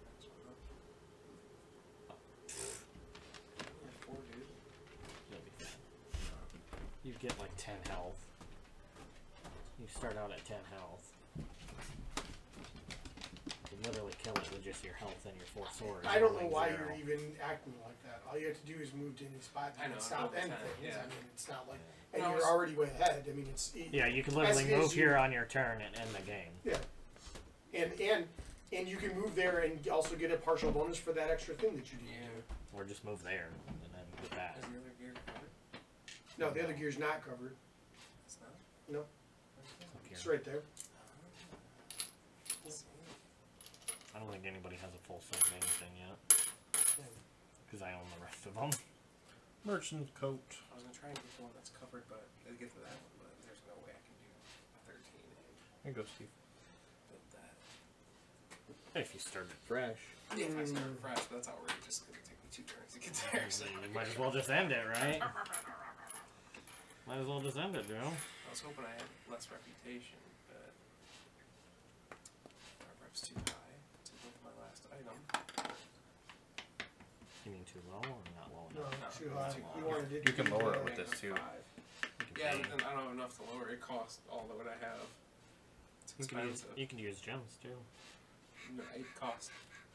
Next one up. Yeah, 4, dude. You'll be fine. You get like 10 health. You start out at 10 health. You literally kill it with just your health and your 4 swords. I don't know rolling why 0. you're even acting like that. All you have to do is move to any spot I and know, stop double end time, things. yeah. I mean, it's not like, No, and you're it's- already way ahead. I mean, it's Yeah, you can as literally is move you- here on your turn and end the game. Yeah, and you can move there and also get a partial bonus for that extra thing that you do. Yeah. Or just move there and then get that. Is the other gear covered? No, the other gear's not covered. It's not? No, Okay. Look it's here. right there. Let's see. I don't think anybody has a full set of anything yet. Because I own the rest of them. Merchant coat. I was gonna try and get the one that's covered, but I get to that one, but there's no way I can do a 13 and Here you go, Steve. build that. If you started fresh. Yeah, if I start fresh, but that's outrageous because it take me 2 turns to get there. So. You might as well just end it, right? Might as well just end it, Joe. I was hoping I had less reputation, but my rep's too high to build my last item. You mean too low or not low No, enough? too high. too You low. wanted it You can to be, lower it uh, with this too. 5. You can Yeah, pay. but then I don't have enough to lower. It costs all that what I have. It's expensive. You can use gems too. No, it costs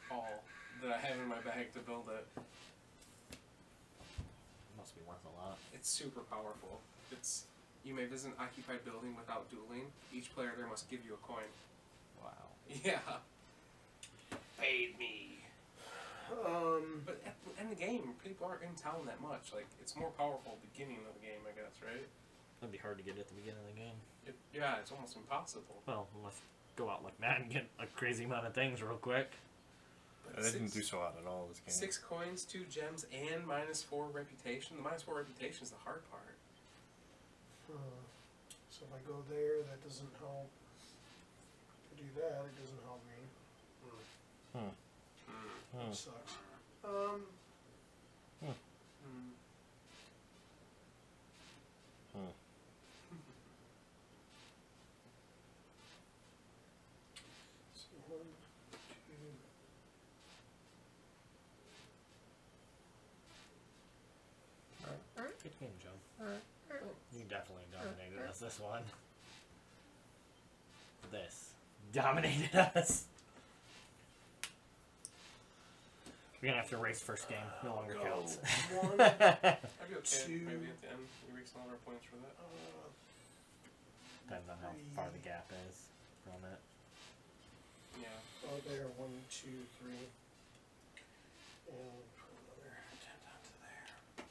all that I have in my bag to build it. Must be worth a lot. It's super powerful. It's you may visit an occupied building without dueling. Each player there must give you a coin. Wow. Yeah. Paid me. But at the end of the game, people aren't in town that much. Like, it's more powerful at the beginning of the game, I guess, right? That'd be hard to get at the beginning of the game. Yeah, it's almost impossible. Well, unless go out like that and get a crazy amount of things real quick. But I didn't do so hot at all this game. 6 coins, 2 gems, and -4 reputation. The -4 reputation is the hard part. So if I go there, that doesn't help. If I do that, it doesn't help me. That sucks. Hmm. So 1, 2. Good game, Joe. You definitely dominated us this one. This dominated us. We're gonna have to race first game. No longer counts. 1, I'd be okay. 2. Maybe at the end, we reach all our points for that. Depends on how far the gap is from it. Yeah. Oh, there, 1, 2, 3. And put another tent onto there.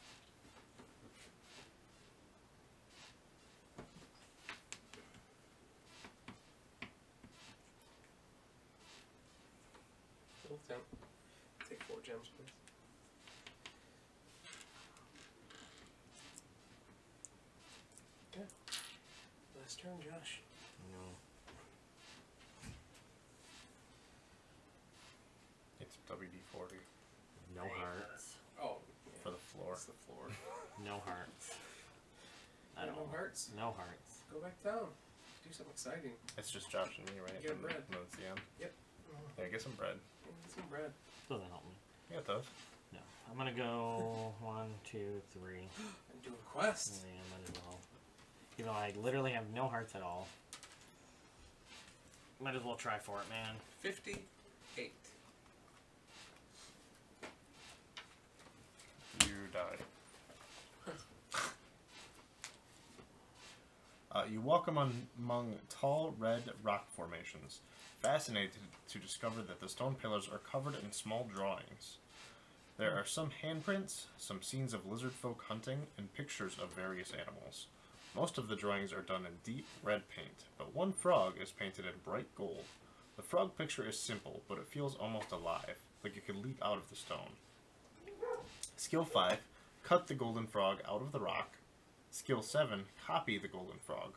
Little tent. Take 4 gems, please. Okay. Last turn, Josh. No. It's WD-40 No hearts. Oh, yeah. for the floor. It's the floor. No hearts. I don't No know. hearts? No hearts. Go back down. Do something exciting. It's just Josh and me, right? Get And bread. that's the end. Yep. Yeah, get some bread. Get some bread. Doesn't help me. Yeah, it does. No. I'm gonna go 1, 2, 3. And do a quest. Yeah, might as well. Even though I literally have no hearts at all. Might as well try for it, man. 58. You die. You walk among tall red rock formations, fascinated to discover that the stone pillars are covered in small drawings. There are some handprints, some scenes of lizard folk hunting, and pictures of various animals. Most of the drawings are done in deep red paint, but one frog is painted in bright gold. The frog picture is simple, but it feels almost alive, like it could leap out of the stone. Skill 5, cut the golden frog out of the rock. Skill 7, copy the golden frog.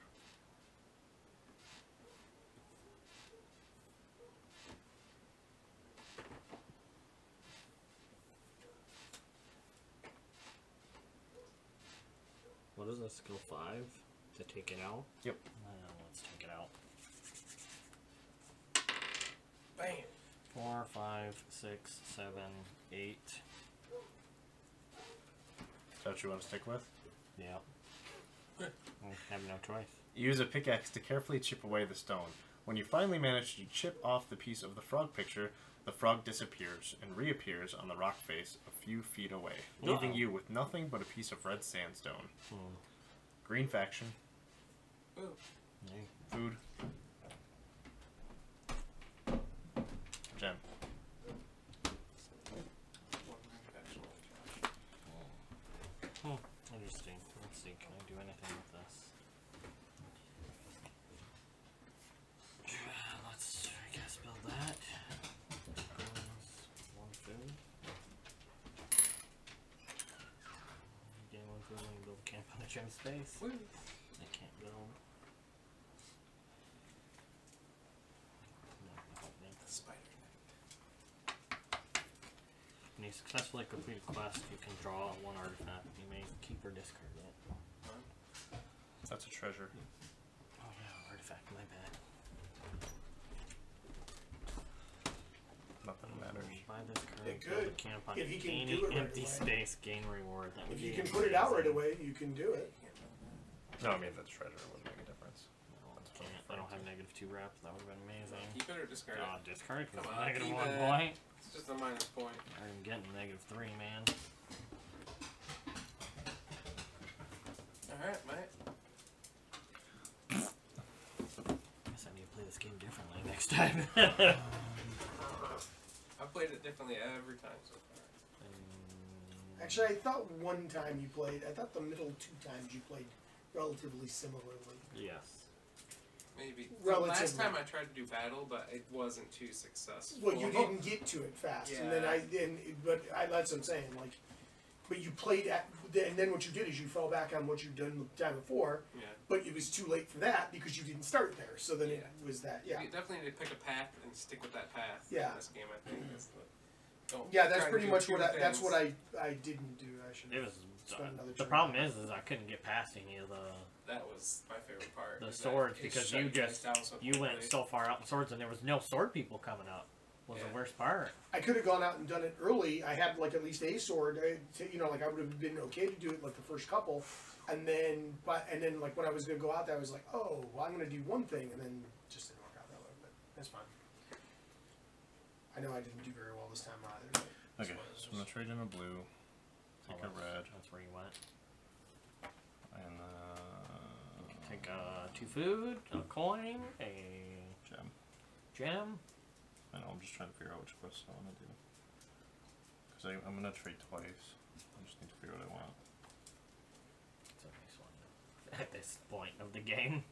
What is this, skill 5? To take it out? Yep. Let's take it out. Bam. 4, 5, 6, 7, 8. Is that what you want to stick with? Yeah. I have no choice. You use a pickaxe to carefully chip away the stone. When you finally manage to chip off the piece of the frog picture, the frog disappears and reappears on the rock face a few feet away, leaving you with nothing but a piece of red sandstone. Green faction. Ooh. Hey. Food. Gem. Interesting. Let's see, can I do anything with this? Let's, I guess, build that. One food. Gain one food when you build a camp on a gem space. Woo. I can't build. No, help me. Spider Knight. When you successfully complete a quest, you can draw one artifact. You may keep or discard it. That's a treasure. Oh yeah, artifact, my bad. Nothing matters. Buy this card, It build a could. camp on If you can any do it right empty away. space, gain reward. That would If be you can put it out right amazing. away, you can do it. No, I mean that's treasure. It wouldn't make a difference. No, I can't. I don't have -2 reps. That would have been amazing. Keep it or discard God, it? discard because Come on, keep -1 it. point. It's just a minus point. I'm getting -3, man. Alright, mate. Guess I need to play this game differently next time. I've played it differently every time so far. Actually, I thought one time you played, I thought the middle 2 times you played relatively similarly. Yes. Maybe. Relatively. Last time I tried to do battle, but it wasn't too successful. Well, you didn't get to it fast, and then that's what I'm saying. Like, but you played at, and then what you did is you fell back on what you'd done the time before. Yeah. But it was too late for that because you didn't start there. So then it Yeah. was that. Yeah. You definitely need to pick a path and stick with that path. Yeah. In this game, I think. Don't Yeah, that's try to pretty do much two what that's things. what I didn't do. I should. It was. Spend another The turn problem on is I couldn't get past any of That was my favorite part. the is that swords it because shut you guys just down so you went quickly. so far out in swords and there was no sword people coming up. Was Yeah. the worst part. I could have gone out and done it early. I had like at least a sword. Like I would have been okay to do it like the first couple, and then like when I was gonna go out there, I was like, oh, well, I'm gonna do one thing, and then it just didn't work out that way. But that's fine. I know I didn't do very well this time either. But that's Okay, what it so is. I'm gonna trade in a blue. Take a red. That's where you went. And Take 2 food, a coin, a gem. gem. I know, I'm just trying to figure out which quests I want to do. Because I'm going to trade twice. I just need to figure out what I want. It's a nice one. At this point of the game.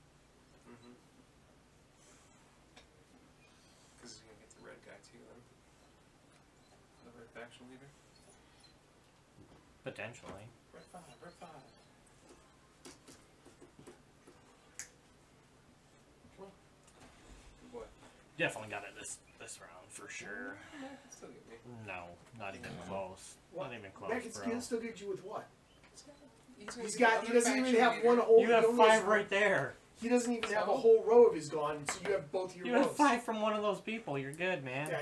Because you're going to get the red guy too, then. The red faction leader. Potentially. Red 5, red 5. Come on. Good boy. Definitely got it this round for sure. Still get me. No, not even close. What? Not even close, Beckett's bro. kid still get you with what? He's He doesn't even have one whole. You have he only has 5 right there. He doesn't even have a So? whole row of his gone, so you have both your You rows. have 5 from one of those people. You're good, man. Yeah,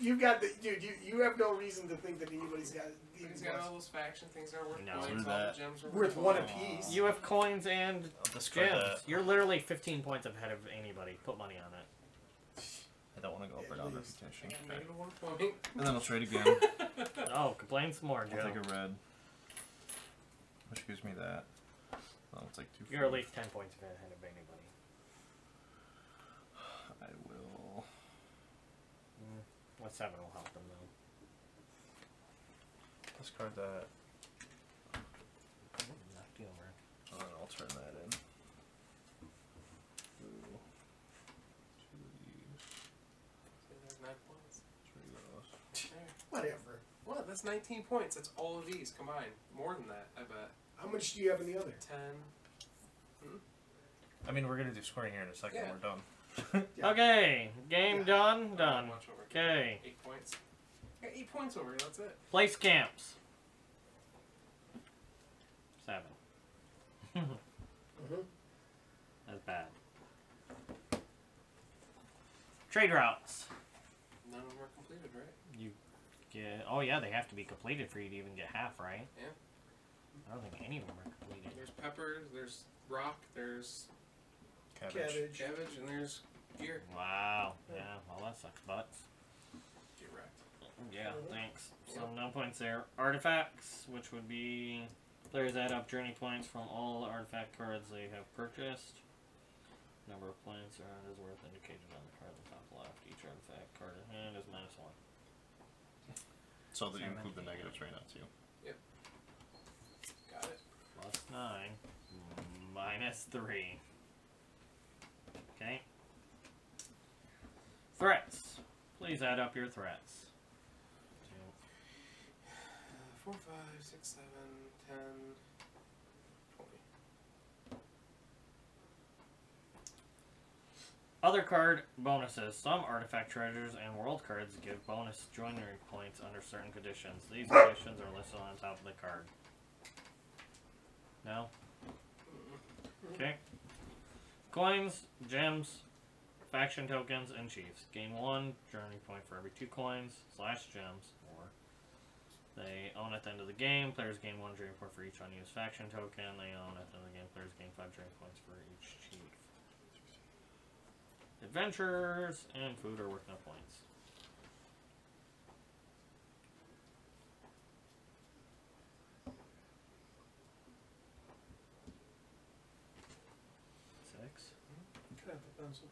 you got the dude. You have no reason to think that anybody's got. He's got all those faction things that are worth No. points. Screw All the that. gems are Worth one points. apiece. You have coins and I'll discard gems. that. You're literally 15 points ahead of anybody. Put money on it. I don't want to go for At down least. I reputation. got Okay. negative 1 point. And then I'll trade again. Oh, complain some more, I'll Joe. take a red. Which gives me that. I'll take 2. You're at least 10 points ahead of anybody. I will. What 7 will help them, though. Discard that. Knocked you over. And then I'll turn that in. Ooh. 2 of these. So there's 9 points. 3 of those. There. Whatever. What? That's 19 points. That's all of these combined. More than that, I bet. How much do you have in the other? 10. I mean, we're gonna do scoring here in a second. Yeah. We're done. Yeah. Okay, game Yeah. done. Done. Watch over. Okay, 8 points. I got 8 points over here. That's it. place camps. 7. Mhm. That's bad. Trade routes. None of them are completed, right? You get. Oh yeah, they have to be completed for you to even get half, right? Yeah. I don't think any of them are completed. There's peppers, there's rock, there's Cabbage. cabbage, and there's gear. Wow. Yeah. Well, that sucks butts. Get wrecked. Yeah. Mhm. Thanks. So no points there. Artifacts, which would be players add up journey points from all artifact cards they have purchased. Number of points earned is worth indicated on the card at the top left. Each artifact card in hand is -1. So that you Seven. include the negatives right now too. Got it. +9. -3. Okay. Threats. Please add up your threats. 4, 5, 6, 7, 10, 20. Other card bonuses. Some artifact treasures and world cards give bonus joinery points under certain conditions. These conditions are listed on top of the card. No? Okay. Coins, gems, faction tokens, and chiefs. Gain 1 journey point for every 2 coins / gems, or they own at the end of the game. Players gain 1 journey point for each unused faction token. They own at the end of the game. Players gain 5 journey points for each chief. Adventures and food are worth no points. Six. Can I have the pencil?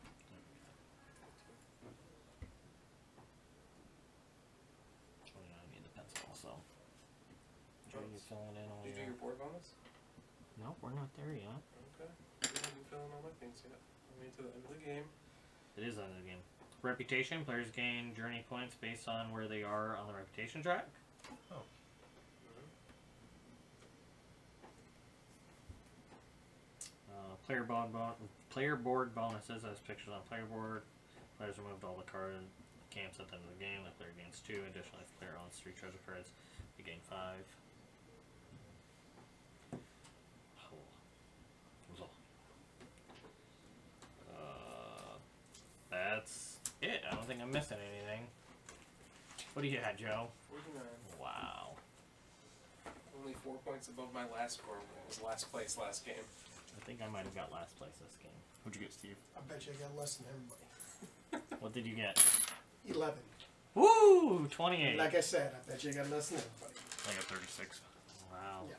Oh yeah, I need the pencil also. Joe, you filling in all Did you do your... your board bonus? Nope, we're not there yet. Okay. I haven't filling all my things yet. I'm waiting to the end of the game. It is under the game. Reputation. Players gain journey points based on where they are on the reputation track. Player board bonuses as pictures on player board. Players removed all the card camps at the end of the game. The player gains 2. Additionally, if the player owns 3 treasure cards, they gain 5. That's it. I don't think I'm missing anything. What do you had, Joe? 49. Wow. Only 4 points above my last score. It was last place last game. I think I might have got last place this game. What'd you get, Steve? I bet you I got less than everybody. What did you get? 11. Woo! 28. Like I said, I bet you I got less than everybody. I got 36. Wow. Yeah.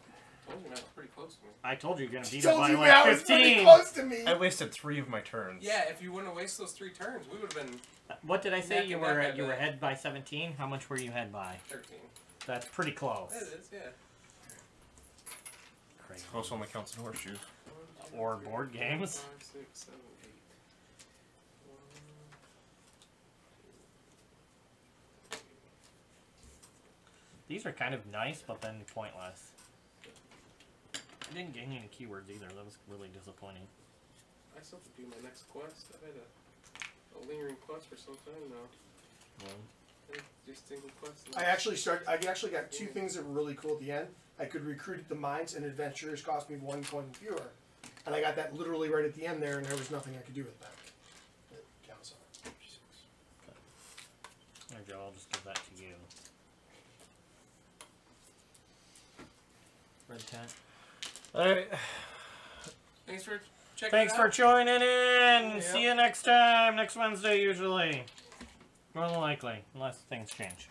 Told you that was pretty close to me. I told you you're gonna beat it Told by you like that was pretty 15. close to me. I wasted 3 of my turns. Yeah, if you wouldn't have wasted those 3 turns, we would have been What did I say? Neck You and were neck, I you were bet. ahead by 17. How much were you ahead by? 13. That's pretty close. It is, yeah. Crazy. Close only counts in horseshoes. 1, 2, Or 3, board 4, games. 5, 6, 7, 8. 1, 2, 3. These are kind of nice, but then pointless. I didn't gain any keywords either. That was really disappointing. I still have to do my next quest. I had a lingering quest for some time now. Yeah. Just single quest. I actually got 2 things that were really cool at the end. I could recruit at the mines, and adventurers cost me 1 coin fewer. And I got that literally right at the end there, and there was nothing I could do with that. It counts on. There you go. I'll just give that to you. Red tent. All right. Thanks for checking Thanks it for out. joining in. Yep. See you next time. Next Wednesday, usually. More than likely, unless things change.